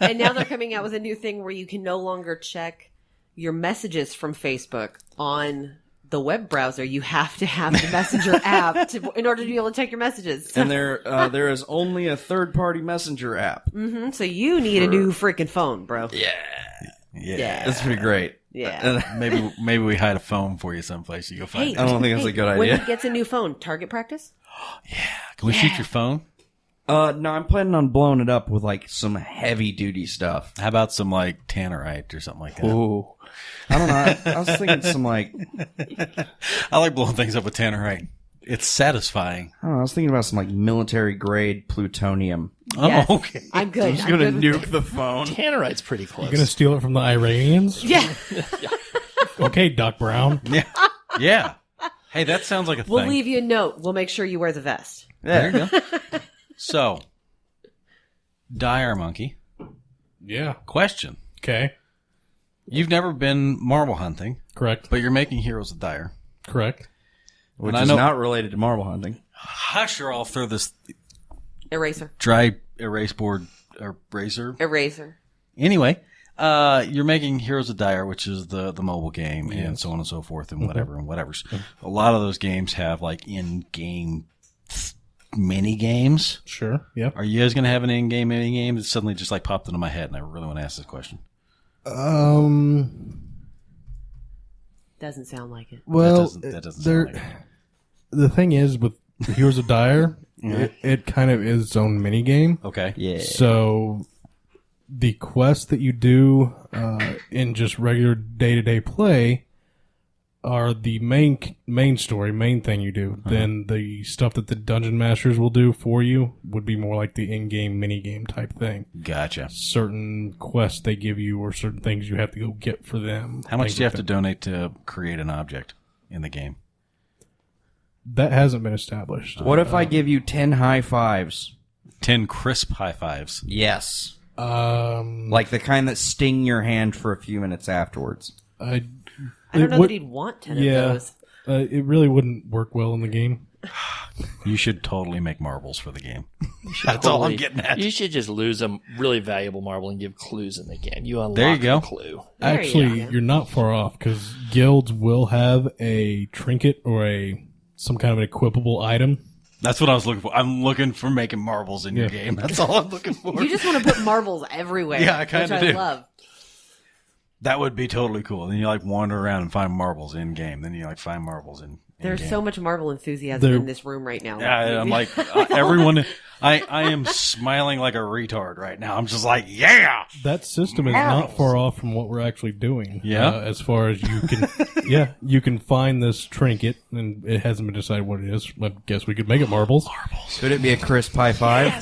And now they're coming out with a new thing where you can no longer check your messages from Facebook on the web browser. You have to have the Messenger app in order to be able to check your messages. And there is only a third-party messenger app. So you need a new freaking phone, bro. Yeah. That's pretty great. Yeah. Maybe we hide a phone for you someplace. You go find Hey, it. I don't think that's a good When idea. he gets a new phone, target practice? Can we shoot your phone? No, I'm planning on blowing it up with like some heavy-duty stuff. How about some like tannerite or something like that? Ooh. I don't know. I was thinking some like... I like blowing things up with tannerite. It's satisfying. I don't know. I was thinking about some like military-grade plutonium. Yes. Oh, okay. I'm good. I'm just I'm gonna good with nuke the phone. Tannerite's pretty close. You're gonna steal it from the Iranians? Yeah. Okay, Doc Brown. Yeah. Hey, that sounds like a We'll thing. leave you a note. We'll make sure you wear the vest. There you go. So, Dire Monkey, Yeah. question. Okay. You've never been marble hunting, Correct. but you're making Heroes of Dire. Correct. Which And I is know- not related to marble hunting. Hush, or I'll throw this Eraser. dry erase board eraser. Eraser. Anyway, you're making Heroes of Dire, which is the mobile game, and so on and so forth, and whatever and whatever's. A lot of those games have like in-game mini games. Sure. Yep. Are you guys going to have an in-game mini game? It suddenly just like popped into my head, and I really want to ask this question. Doesn't sound like it. Well, that doesn't there. sound like it. The thing is with Heroes of Dire, it kind of is its own mini game. Okay. Yeah. So the quest that you do in just regular day-to-day play are the main story, main thing you do. Then the stuff that the dungeon masters will do for you would be more like the in-game mini-game type thing. Gotcha. Certain quests they give you or certain things you have to go get for them. How much things do you have like to donate to create an object in the game? That hasn't been established. What if I give you 10 high fives? 10 crisp high fives. Yes. Um, Like the kind that sting your hand for a few minutes afterwards. I don't know that he'd want 10 of those. It really wouldn't work well in the game. You should totally make marbles for the game. That's all I'm getting at. You should just lose a really valuable marble and give clues in the game. You unlock There you go. a clue. There Actually, you go. you're not far off because guilds will have a trinket or some kind of an equipable item. That's what I was looking for. I'm looking for making marbles in your game. That's all I'm looking for. You just want to put marbles everywhere. Yeah, I kinda which I do. love. That would be totally cool. Then you like wander around and find marbles in game. Then you like find marbles in There's game. so much Marvel enthusiasm in this room right now. Yeah, I'm like everyone. I am smiling like a retard right now. I'm just like, yeah. That system is not far off from what we're actually doing. Yeah? As far as you can, you can find this trinket, and it hasn't been decided what it is. I guess we could make it marbles. Could it be a crisp high five?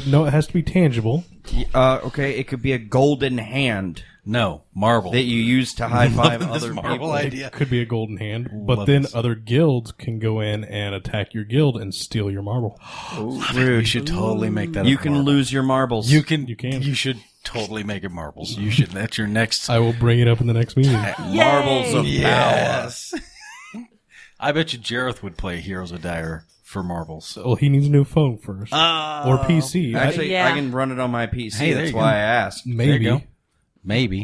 No, it has to be tangible. Okay, it could be a golden hand No, marble. that you use to high five This other marble people. idea. Could be a golden hand, but Love then this. other guilds can go in and attack your guild and steal your marble. We should totally make that. You a can marble. lose your marbles. You can. You can. You should totally make it marbles. You should. That's your next. I will bring it up in the next meeting. Marbles of Yes. I bet you Jareth would play Heroes of Dire for marbles. Well, he needs a new phone first or PC. power. Actually, Yeah. I can run it on my PC. Hey, there That's you why go. I asked. There you Maybe. go. Maybe.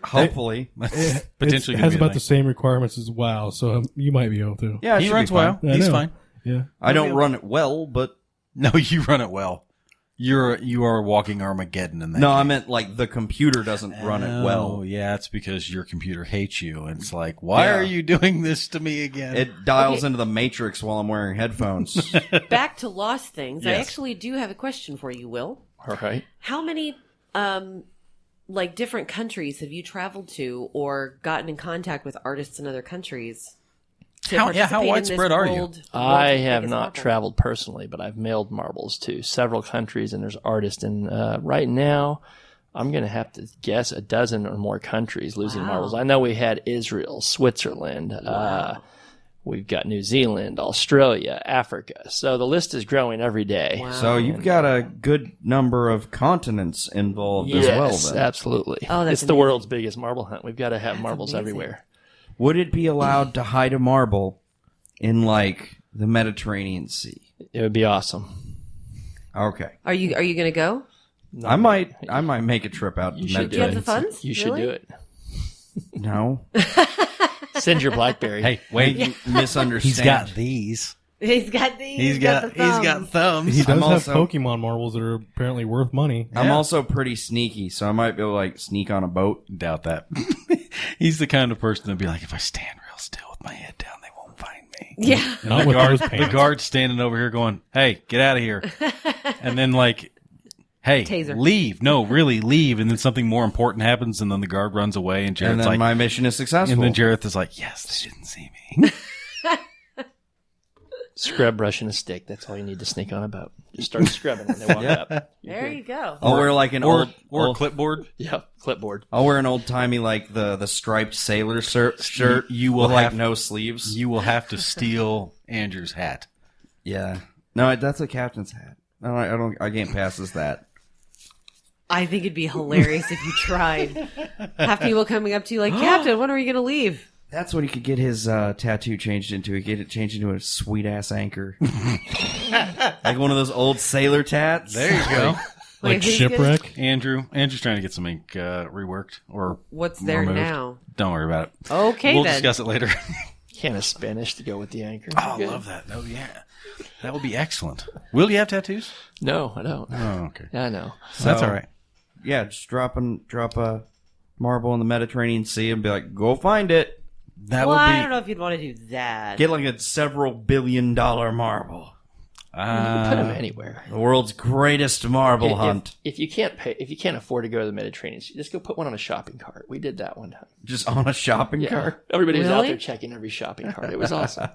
Hopefully. Potentially It gonna has be a about thing. the same requirements as WoW, so you might be able to. Yeah, it He should runs be fine. well. I He's know. fine. Yeah. I don't run it well, but No, you run it well. You are walking Armageddon in that. no, game. I meant like the computer doesn't run it Oh, well. yeah, it's because your computer hates you. And it's like, why Yeah. are you doing this to me again? It dials into the Matrix while I'm wearing headphones. Back to Lost Things. I Yes. actually do have a question for you, Will. All right. How many like different countries have you traveled to or gotten in contact with artists in other countries? to How participate in widespread this are you? world's I have biggest not marble? traveled personally, but I've mailed marbles to several countries, and there's artists. And right now, I'm going to have to guess a dozen or more countries losing Wow. marbles. I know we had Israel, Switzerland. We've got New Zealand, Australia, Africa. So the list is growing every day. Wow. So you've got a good number of continents involved Yes, as well. Then. absolutely. Oh, that's it's the amazing. world's biggest marble hunt. We've got to have marbles amazing. everywhere. Would it be allowed to hide a marble in like the Mediterranean Sea? It would be awesome. Okay, Are you going to go? I might make a trip out to You the should Do you have the Mediterranean. funds? You should Really? do it. No, Send your BlackBerry. Hey, wait. you misunderstand. He's got these. He's got these. He's got thumbs. He does I'm have also- Pokemon marbles that are apparently worth money. I'm Yeah. also pretty sneaky, so I might be able to like sneak on a boat. Doubt that. He's the kind of person that'd be like, if I stand real still with my head down, they won't find me. Yeah. Not with those The pants. guard's standing over here going, hey, get out of here. And then like, hey, Taser. leave. No, really leave. And then something more important happens, and then the guard runs away, and And Jared's then like, my mission is successful. and then Jareth is like, yes, they didn't see me. Scrub brush and a stick. That's all you need to sneak on a boat. Just start scrubbing when they walk up. There you go. I'll wear like an or old a clipboard. Yeah, clipboard. I'll wear an old timey like the striped sailor shirt. You will with like have- no sleeves. You will have to steal Andrew's hat. Yeah, no, that's a captain's hat. I can't pass as that. I think it'd be hilarious if you tried. Have people coming up to you like, Captain, when are you going to leave? That's what he could get his tattoo changed into. He could get it changed into a sweet ass anchor, like one of those old sailor tats. There you go. Like Wait, who's gonna- shipwreck. Andrew's trying to get some ink reworked or What's there removed. now? Don't worry about it. Okay, We'll then. discuss it later. Can of Spanish to go with the anchor. Oh, I Good. love that. Oh, yeah. That would be excellent. Will you have tattoos? No, I don't. Oh, okay. Yeah, I know. That's all right. Yeah, just drop a marble in the Mediterranean Sea and be like, go find it. That well, would be. I don't know if you'd want to do that. Get like a several $billion marble. You can put them anywhere. The world's greatest marble hunt. If you can't afford to go to the Mediterranean, just go put one on a shopping cart. We did that one time. Just on a shopping cart? Everybody was out Really? there checking every shopping cart. It was awesome.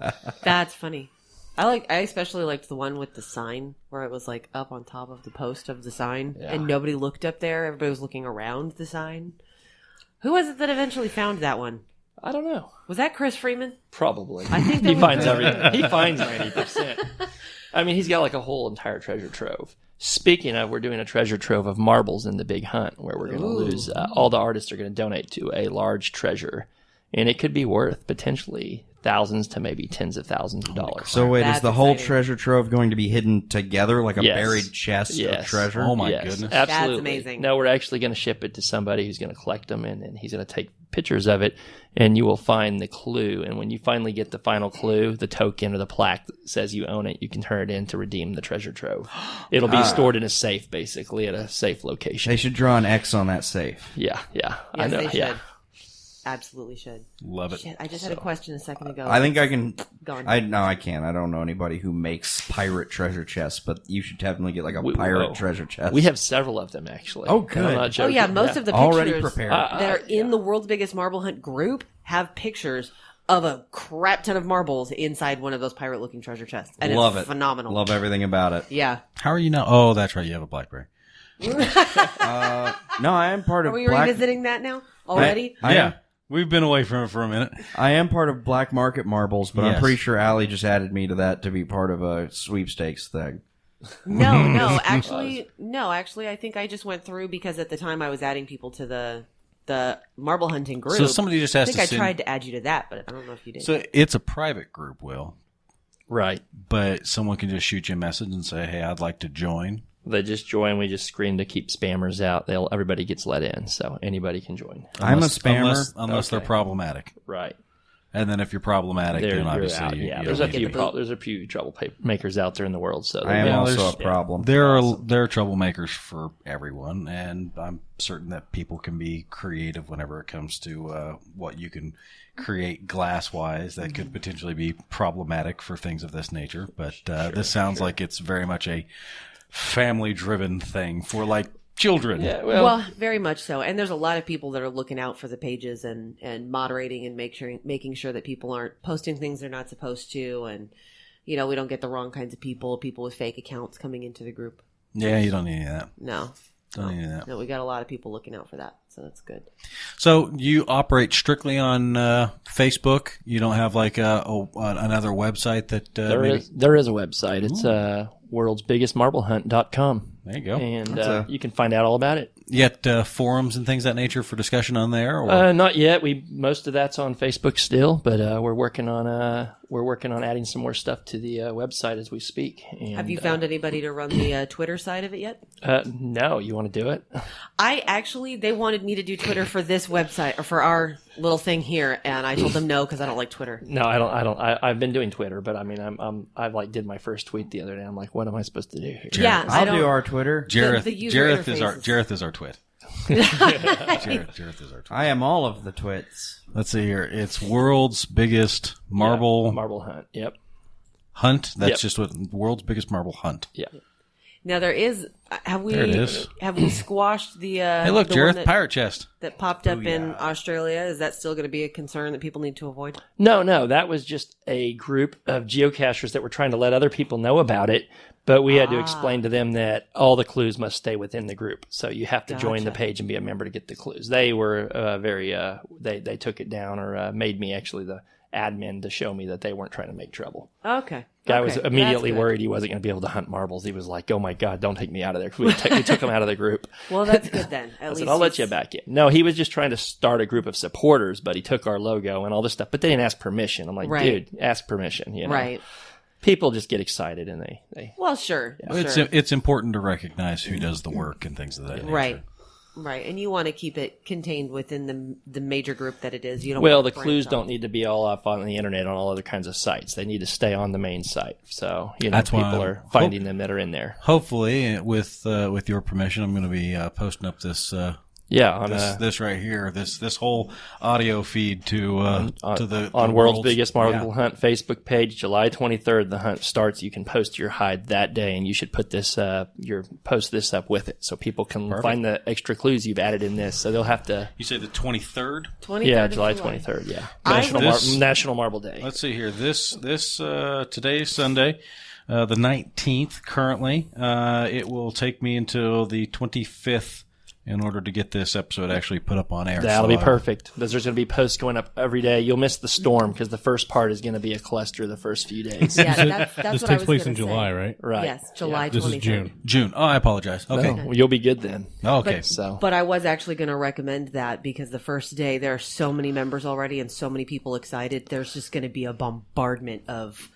That's funny. I especially liked the one with the sign where it was like up on top of the post of the sign and nobody looked up there. Everybody was looking around the sign. Who was it that eventually found that one? I don't know. Was that Chris Freeman? Probably. I think that he was finds Chris everything. He finds 90%. I mean, he's got like a whole entire treasure trove. Speaking of, we're doing a treasure trove of marbles in the big hunt where we're going to lose. All the artists are going to donate to a large treasure. And it could be worth potentially thousands to maybe tens of thousands of dollars. So wait, That's is the whole exciting. treasure trove going to be hidden together like a Yes. buried chest of treasure? Oh my Yes, goodness. absolutely. That's amazing. No, we're actually going to ship it to somebody who's going to collect them, and he's going to take pictures of it, and you will find the clue. And when you finally get the final clue, the token or the plaque that says you own it, you can turn it in to redeem the treasure trove. It'll be stored in a safe, basically, at a safe location. They should draw an X on that safe. Yeah. I Yes, know. they should. Yeah. Absolutely should. Love it. Shit, I just had a question a second ago. I think I can. Go on. I can't. I don't know anybody who makes pirate treasure chests, but you should definitely get like a pirate treasure chest. We have several of them, actually. Oh, good. I'm not Oh joking. yeah, most of the pictures Already prepared. that are in the world's biggest marble hunt group have pictures of a crap ton of marbles inside one of those pirate-looking treasure chests, and Love it's it. phenomenal. Love everything about it. Yeah. How are you now? Oh, that's right. You have a BlackBerry. No, I am part Are of we Black. revisiting that now already? I am, We've been away from it for a minute. I am part of Black Market Marbles, but I'm Yes. pretty sure Allie just added me to that to be part of a sweepstakes thing. No. Actually, I think I just went through because at the time I was adding people to the marble hunting group. So somebody just I has think to I send. tried to add you to that, but I don't know if you did. So it's a private group, Will, Right. but someone can just shoot you a message and say, "Hey, I'd like to join." They just join. We just scream to keep spammers out. Everybody gets let in, so anybody can join. I'm a spammer. unless they're Okay. problematic. Right. And then if you're problematic, You're then obviously out. you Yeah. you There's don't a need few. to be. There's a few troublemakers out there in the world. So I am Yeah, also there's- a problem. There are troublemakers for everyone, and I'm certain that people can be creative whenever it comes to what you can create glass-wise that could potentially be problematic for things of this nature. But this sounds like it's very much a family-driven thing for like children. Yeah. Well, very much so. And there's a lot of people that are looking out for the pages and moderating and making sure that people aren't posting things they're not supposed to. And, we don't get the wrong kinds of people with fake accounts coming into the group. Yeah, you don't need any of that. No. Don't need any of that. No, we got a lot of people looking out for that. So that's good. So you operate strictly on Facebook. You don't have like another website that there is a website. It's worldsbiggestmarblehunt.com. There you go. And you can find out all about it. Yet forums and things of that nature for discussion on there. Or? Not yet. Most of that's on Facebook still, but we're working on adding some more stuff to the website as we speak. And, Have you found anybody to run the Twitter side of it yet? No, you want to do it? They wanted me to do Twitter for this website or for our little thing here. And I told them no, because I don't like Twitter. No, I don't. I've been doing Twitter, but I mean, I did my first tweet the other day. I'm like, what am I supposed to do here? Yeah, I I'll don't. do our Twitter. Jareth user interface is our twit. Jareth is our twit. I am all of the twits. Let's see here. It's world's biggest marble Marble hunt. Yep. hunt. That's Yep. just what world's biggest marble hunt. Yeah. Now there is. Have There it is. we squashed the? Hey, look, the one Jareth, pirate chest. that popped up in Australia? Is that still going to be a concern that people need to avoid? No, that was just a group of geocachers that were trying to let other people know about it, but we had to explain to them that all the clues must stay within the group. So you have to join the page and be a member to get the clues. They were they took it down or made me actually the admin to show me that they weren't trying to make trouble. Okay. Guy was Okay. immediately That's good. worried he wasn't going to be able to hunt marbles. He was like, "Oh my God, don't take me out of there." We took him out of the group. Well, that's good then. At I least said, "I'll let you back in." No, he was just trying to start a group of supporters, but he took our logo and all this stuff, but they didn't ask permission. I'm like, Right. dude, ask permission. You know? Right. People just get excited and they Well, sure. It's important to recognize who does the work and things of that nature. Right. Right. And you want to keep it contained within the major group that it is. You don't. well, want the to clues branch don't off. need to be all up on the internet on all other kinds of sites. They need to stay on the main site. So That's why people are finding them that are in there. Hopefully, with your permission, I'm going to be posting up this Yeah, on this right here, this whole audio feed to the World's Biggest Marble Hunt Facebook page, July 23rd. The hunt starts. You can post your hide that day, and you should put this post this up with it so people can find the extra clues you've added in this. So they'll have to. You say the 23rd? 23rd Yeah, July 23rd. Yeah, National Marble Day. Let's see here. This today's Sunday. The 19th currently. It will take me until the 25th in order to get this episode actually put up on air. That'll be perfect. There's going to be posts going up every day. You'll miss the storm because the first part is going to be a cluster the first few days. Yeah, that's This what I was takes place gonna in July, say. right? Right. Yes, July 23rd. This is June. June. Oh, I apologize. Okay. No, you'll be good then. Okay. So But I was actually going to recommend that because the first day there are so many members already and so many people excited. There's just going to be a bombardment of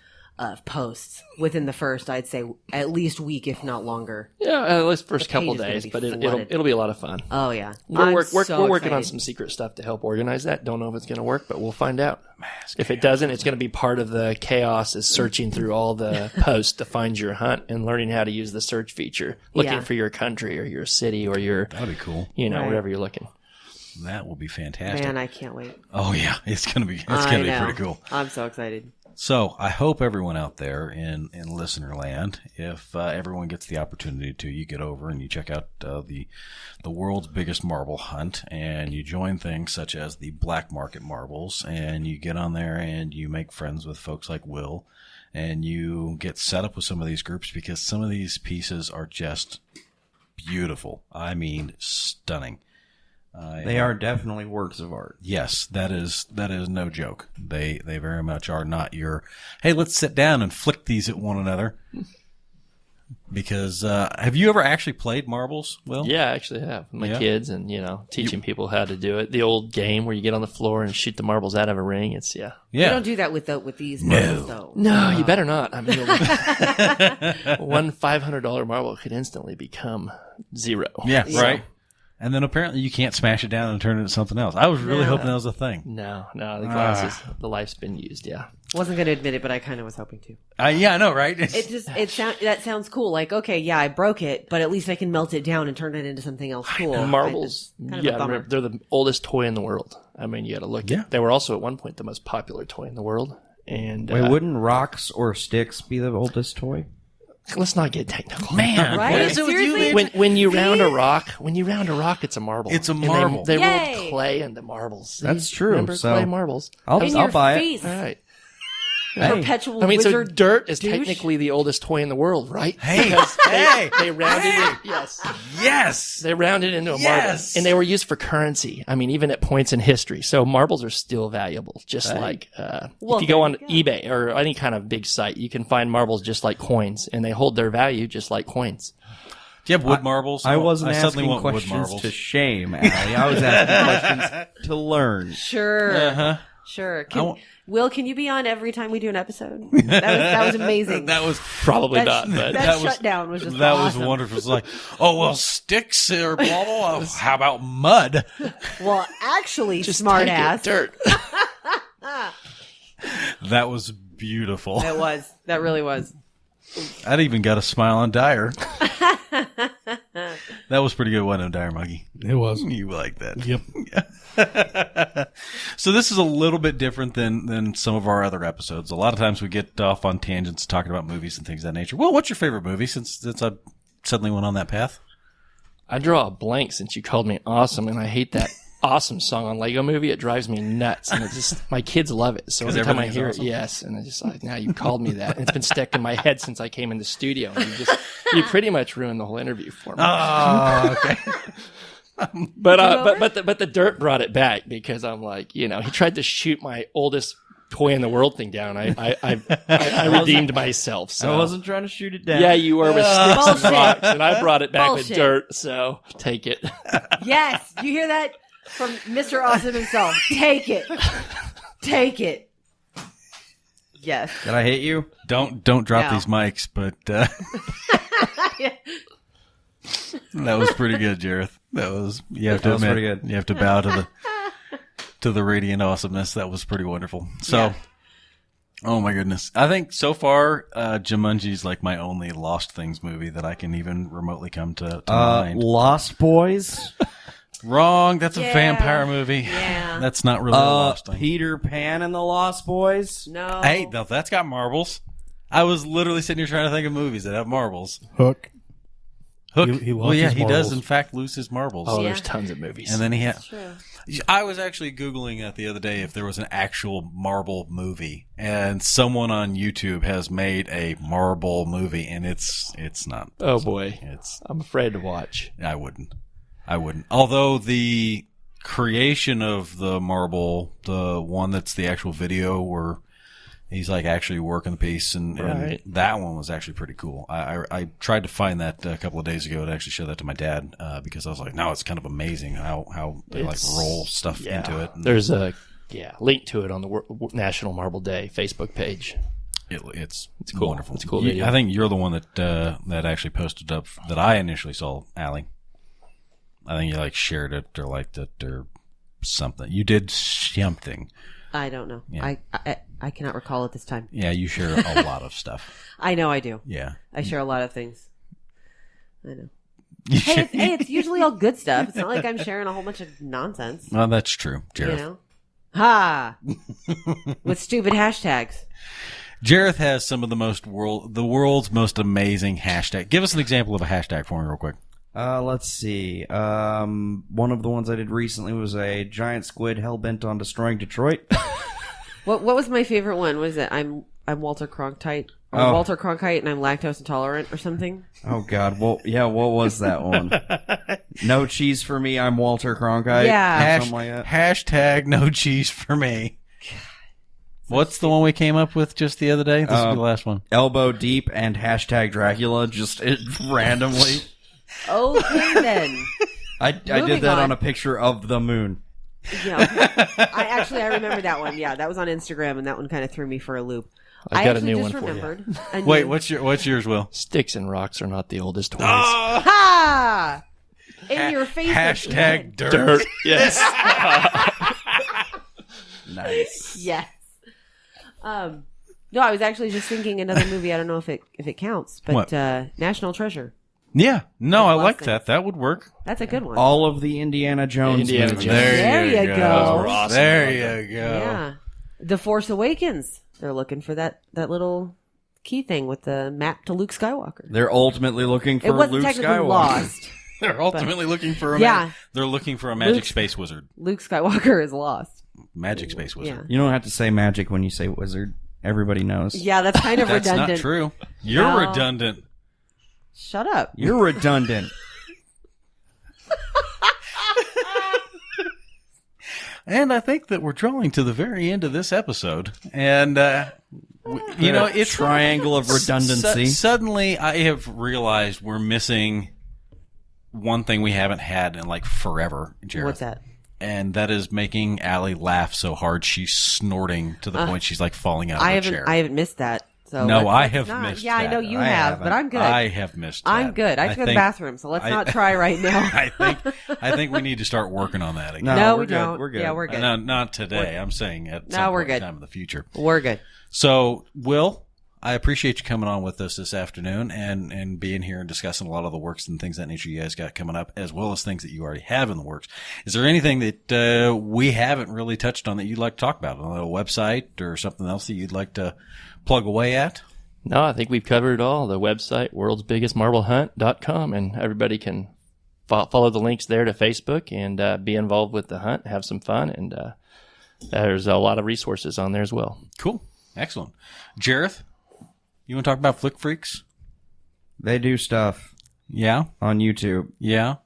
posts within the first, I'd say, at least week, if not longer. yeah, at least first The couple page is gonna days, be but flooded. it'll be a lot of fun. Oh yeah, We're working on excited. some secret stuff to help organize that. Don't know if it's going to work, but we'll find out. If it doesn't, it's going to be part of the chaos is searching through all the posts to find your hunt and learning how to use the search feature, looking Yeah. for your country or your city or your, That'd be cool. Right. wherever you're looking. That will be fantastic. Man, I can't wait. Oh yeah, it's gonna be I know. pretty cool. I'm so excited. So I hope everyone out there in listener land, if everyone gets the opportunity to, you get over and you check out the world's biggest marble hunt, and you join things such as the black market marbles, and you get on there and you make friends with folks like Will, and you get set up with some of these groups because some of these pieces are just beautiful. I mean, stunning. They are definitely works of art. Yes, that is no joke. They very much are not your, hey, let's sit down and flick these at one another. Because have you ever actually played marbles, Will? Yeah, I actually have. My Yeah? kids and, teaching people how to do it. The old game where you get on the floor and shoot the marbles out of a ring. It's, You Yeah. don't do that with these marbles, though. No, you better not. I mean, one $500 marble could instantly become zero. Yeah, So- right. And then apparently you can't smash it down and turn it into something else. I was really hoping that was a thing. No, the glasses, the life's been used, yeah. Wasn't going to admit it, but I kind of was hoping to. Yeah, I know, right? That sounds cool. Like, okay, yeah, I broke it, but at least I can melt it down and turn it into something else cool. And marbles, Kind of a bummer. they're the oldest toy in the world. I mean, you got to look Yeah. at. They were also at one point the most popular toy in the world. And Wait, wouldn't rocks or sticks be the oldest toy? let's not get technical. Man, Right? what is it with you? Seriously? When you round a rock, it's a marble. It's a And marble. They Yay! rolled clay into marbles. That's See? true, Remember so- clay marbles? I'll In your buy it. face. All right. Perpetual I mean, so wizard dirt is douche. technically the oldest toy in the world, right? Hey, Because hey, they rounded it. Yes. yes. They rounded into a Yes. marble, and they were used for currency. I mean, even at points in history. So marbles are still valuable. Just like Well, if you go there on you go. eBay or any kind of big site, you can find marbles just like coins, and they hold their value just like coins. Do you have wood marbles? I wasn't suddenly asking want wood questions marbles. to shame, Allie. I was asking questions to learn. Sure. Uh-huh. Sure. I Will, can you be on every time we do an episode? That was amazing. That was Probably That- not, but that was- shutdown was just that awesome. was wonderful. It's like, oh well, sticks or blah blah. blah. How about mud? Well, actually, just smart take it, ass. dirt. That was beautiful. That was. That really was. That even got a smile on Dyer. That was pretty good, wasn't it, Dyer Muggy? It was. You like that? Yep. So this is a little bit different than some of our other episodes. A lot of times we get off on tangents talking about movies and things of that nature. Well, what's your favorite movie since I suddenly went on that path? I draw a blank since you called me awesome, and I hate that awesome song on Lego Movie. It drives me nuts, and it just my kids love it. So 'Cause every time I everything's hear awesome? it, yes, and I just like now you called me that, and it's been stuck in my head since I came in the studio. And you pretty much ruined the whole interview for me. Oh, okay. But the dirt brought it back because I'm like, he tried to shoot my oldest toy in the world thing down. I redeemed myself. So. I wasn't trying to shoot it down. Yeah, you were with sticks and Bullshit. rocks, and I brought it back with Bullshit. dirt. So take it. Yes. You hear that from Mr. Awesome himself? Take it. Take it. Yes. Did I hit you? Don't drop No. these mics, but that was pretty good, Jareth. That was you have to That was admit, pretty good. You have to bow to the radiant awesomeness. That was pretty wonderful. So, Yeah. oh my goodness, I think so far Jumanji's like my only Lost Things movie that I can even remotely come to mind. Lost Boys. Wrong. That's a Yeah. vampire movie. Yeah. That's not really a Lost thing. Peter Pan and the Lost Boys. No. Hey, no, that's got marbles. I was literally sitting here trying to think of movies that have marbles. Hook. Hook. He lost well, yeah, his he does marbles. in fact lose his marbles. Oh, Yeah. there's tons of movies. And then he had. That's true. I was actually Googling it the other day if there was an actual marble movie, and someone on YouTube has made a marble movie, and it's not. Oh boy, It's I'm afraid to watch. I wouldn't. Although the creation of the marble, the one that's the actual video where he's like actually working the piece, and Right. that one was actually pretty cool. I tried to find that a couple of days ago to actually show that to my dad because I was like, no, it's kind of amazing how they like It's- roll stuff Yeah, into it. And there's a link to it on the National Marble Day Facebook page. it's cool. wonderful. It's a cool video. I think you're the one that actually posted up that I initially saw, Allie. I think you like shared it or liked it or something. You did something. I don't know. Yeah. I cannot recall at this time. Yeah, you share a lot of stuff. I know I do. Yeah. I share a lot of things. I know. You Hey, it's usually all good stuff. It's not like I'm sharing a whole bunch of nonsense. Well, that's true, You Jareth. know? Ha! With stupid hashtags. Jareth has some of the world's most amazing hashtag. Give us an example of a hashtag for me real quick. Let's see. One of the ones I did recently was a giant squid hell-bent on destroying Detroit. What was my favorite one? Was it I'm Walter Cronkite? Or Oh. Walter Cronkite and I'm lactose intolerant or something? Oh, God. Well, yeah, what was that one? No cheese for me, I'm Walter Cronkite. Yeah. Something like that. Hashtag no cheese for me. What's the one we came up with just the other day? This will be the last one. Elbow deep and hashtag Dracula, just randomly. Okay then. I Moving did that on. on a picture of the moon. Yeah, okay. I remember that one. Yeah, that was on Instagram and that one kind of threw me for a loop. I got a actually new just one for you. remembered a Wait, new- what's yours, Will? Sticks and rocks are not the oldest toys. Ha! In your face. Hashtag dirt. Dirt. Yes. Nice. Yes. No, I was actually just thinking another movie. I don't know if it counts, but What? National Treasure. Yeah. No, I Lost like things. that. That would work. That's a good one. All of the Indiana Jones Indiana movies. Jones. There you go. Those were awesome. There you go. Yeah. The Force Awakens. They're looking for that little key thing with the map to Luke Skywalker. They're ultimately looking for It wasn't Luke technically Skywalker. lost. They're ultimately looking for a Yeah. they're looking for a magic Luke's- space wizard. Luke Skywalker is lost. Magic space wizard. Yeah. You don't have to say magic when you say wizard. Everybody knows. Yeah, that's kind of That's redundant. not true. You're No. redundant. Shut up. You're redundant. And I think that we're drawing to the very end of this episode. And, you know, it's triangle of redundancy. Suddenly, I have realized we're missing one thing we haven't had in like forever, Jared. What's that? And that is making Allie laugh so hard she's snorting to the point she's like falling out of her chair. I haven't missed that. So No, let's I not- have missed Yeah, I that. know you I have, haven't. but I'm good. I have missed that. I'm good. I have to go to the think- bathroom, so let's not try right now. I think we need to start working on that again. No, we're we good. don't. We're good. Yeah, we're good. No, not today. I'm saying at No, some we're point in good. time in the future. We're good. So, Will, I appreciate you coming on with us this afternoon and being here and discussing a lot of the works and things that nature you guys got coming up, as well as things that you already have in the works. Is there anything that we haven't really touched on that you'd like to talk about on a website or something else that you'd like to plug away at? No, I think we've covered it all. The website, worldsbiggestmarblehunt.com, and everybody can follow the links there to Facebook and be involved with the hunt, have some fun, and there's a lot of resources on there as well. Cool. Excellent. Jareth, you want to talk about Flick Freaks? They do stuff Yeah. on YouTube. Yeah.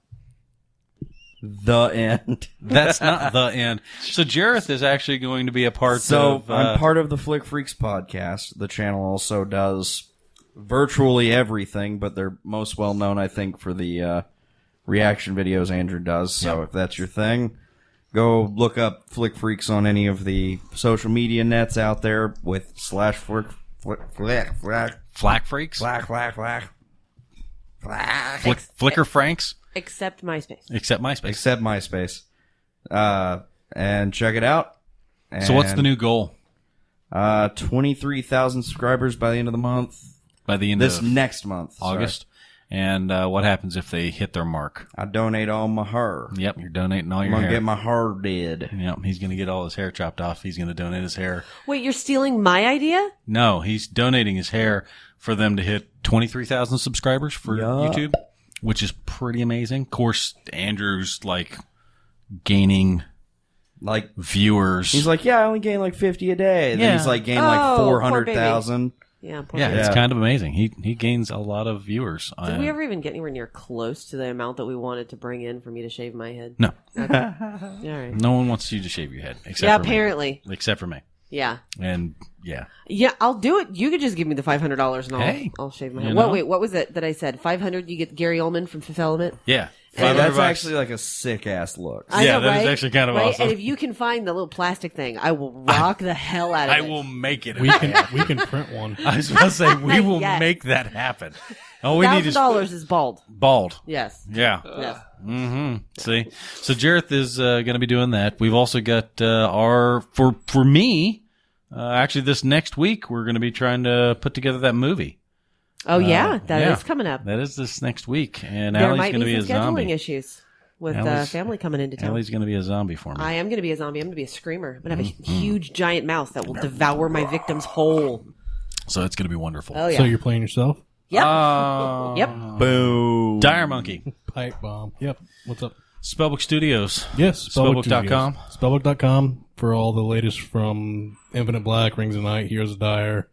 The end. That's not the end. So Jareth is actually going to be a part So of... I'm part of the Flick Freaks podcast. The channel also does virtually everything, but they're most well known, I think, for the reaction videos Andrew does. So if that's your thing, go look up Flick Freaks on any of the social media nets out there with / Flick Flack Freaks? Flicker Franks? Except MySpace. Except MySpace. except MySpace. And check it out. So what's the And, new goal 23,000 subscribers by the end of the month. by the end This of next month. sorry. August? And what happens if they hit their mark? I donate all my hair. Yep, you're donating all I'm your gonna hair. get my hair dead. Yep, he's going to get all his hair chopped off. He's going to donate his hair. Wait, you're stealing my idea? No, he's donating his hair for them to hit 23,000 subscribers for YouTube, which is pretty amazing. Of course, Andrew's like gaining Like, viewers. he's like, yeah, I only gain like 50 a day. And Yeah. then he's like, gained Oh, like poor 400,000. Yeah, poor yeah, baby. it's Yeah. kind of amazing. He gains a lot of viewers. Did we ever even get anywhere near close to the amount that we wanted to bring in for me to shave my head? No, Okay. All right. no one wants you to shave your head except Yeah, for apparently. me. Except for me. Yeah. And yeah, Yeah, I'll do it. You could just give me the $500 and Hey, I'll shave my you head. know? Wait, what was it that I said? 500 you get Gary Oldman from Fifth Element? yeah. Hey, $500 that's bucks. actually like a sick ass look. I Yeah, know, that is right? actually kind of right? awesome. And if you can find the little plastic thing, I will rock the hell out of I it. will make it. We can print one. I was about to say we will Yes. make that happen. All we need is $1,000 is bald. bald. Yes. Yeah. Yes. Mm-hmm. See, so Jareth is going to be doing that. We've also got our for me. Actually, this next week we're going to be trying to put together that movie. Oh, yeah. That is yeah. coming up. That is this next week, and There Allie's might going to be be a some scheduling zombie. issues with Allie's- family coming into town. Allie's going to be a zombie for me. I am going to be a zombie. I'm going to be a screamer. I'm going to have a Mm-hmm. huge giant mouth that will devour my victims whole. So it's going to be wonderful. Oh, yeah. So you're playing yourself? Yep. Oh. Yep. Boom. Dire Monkey, Pipe bomb. Yep. What's up? Spellbook Studios. Yes. Spellbook.com. Studios. Spellbook.com for all the latest from Infinite Black, Rings of Night, Heroes of Dire.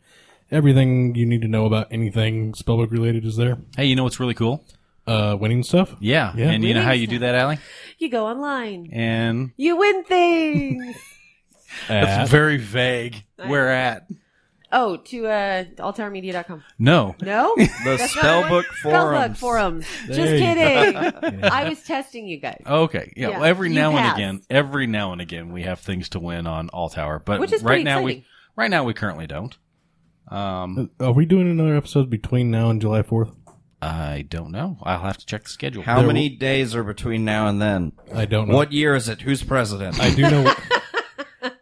Everything you need to know about anything Spellbook related is there. Hey, you know what's really cool? Winning stuff. Yeah, Yeah. and you know Winning how you stuff. do that, Allie? You go online. And You win things. that's very vague. Where at? Oh, to alltowermedia.com. No. No? The That's not Spellbook it? Spellbook forums. forums. Just There you kidding. I was testing you guys. Okay. Yeah. Yeah, Well, every you now pass. and again, we have things to win on All Tower, but Which is right pretty now exciting. we currently don't. Are we doing another episode between now and July 4th? I don't know. I'll have to check the schedule. How many days are between now and then? I don't know. What year is it? Who's president? I do know.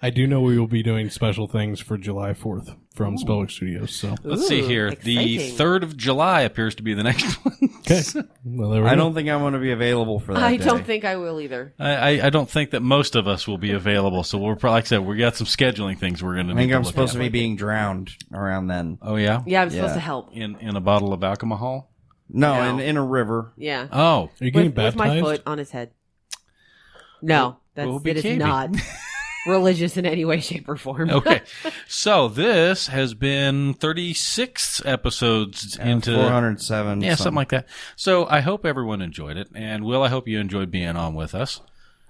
I do know we will be doing special things for July 4th from Spellbook Studios. So Let's see Ooh, here. The exciting. 3rd of July appears to be the next one. okay. Well, there we I go. don't think I'm going to be available for that I day. don't think I will either. I don't think that most of us will be available, so we're probably, like I said, we got some scheduling things we're going to I think I'm supposed to be being drowned around then. Oh, yeah? Yeah, I'm supposed Yeah. to help. In a bottle of alcohol? No, No. in a river. Yeah. Oh. Are you getting With my baptized? foot on his head. No, We'll be it is caving. not religious in any way, shape, or form. Okay. So this has been 36 episodes into 407. Yeah, something like that. So I hope everyone enjoyed it. And Will, I hope you enjoyed being on with us.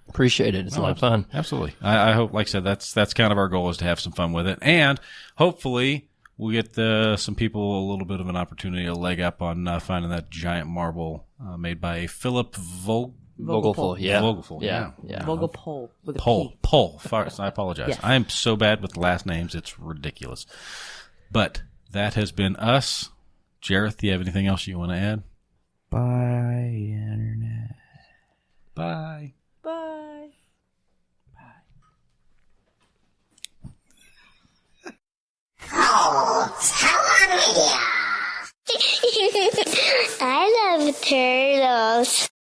Appreciate it. It's a lot of fun. Absolutely. I hope, like I said, that's kind of our goal is to have some fun with it. And hopefully we'll get some people a little bit of an opportunity, a leg up on finding that giant marble made by Philip Vogelful, yeah. Vogelful, Yeah. Vogelpol with a Pole. P. Pole. I apologize. Yes. I am so bad with last names. It's ridiculous. But that has been us. Jareth, do you have anything else you want to add? Bye, Internet. Bye. Bye. I love turtles.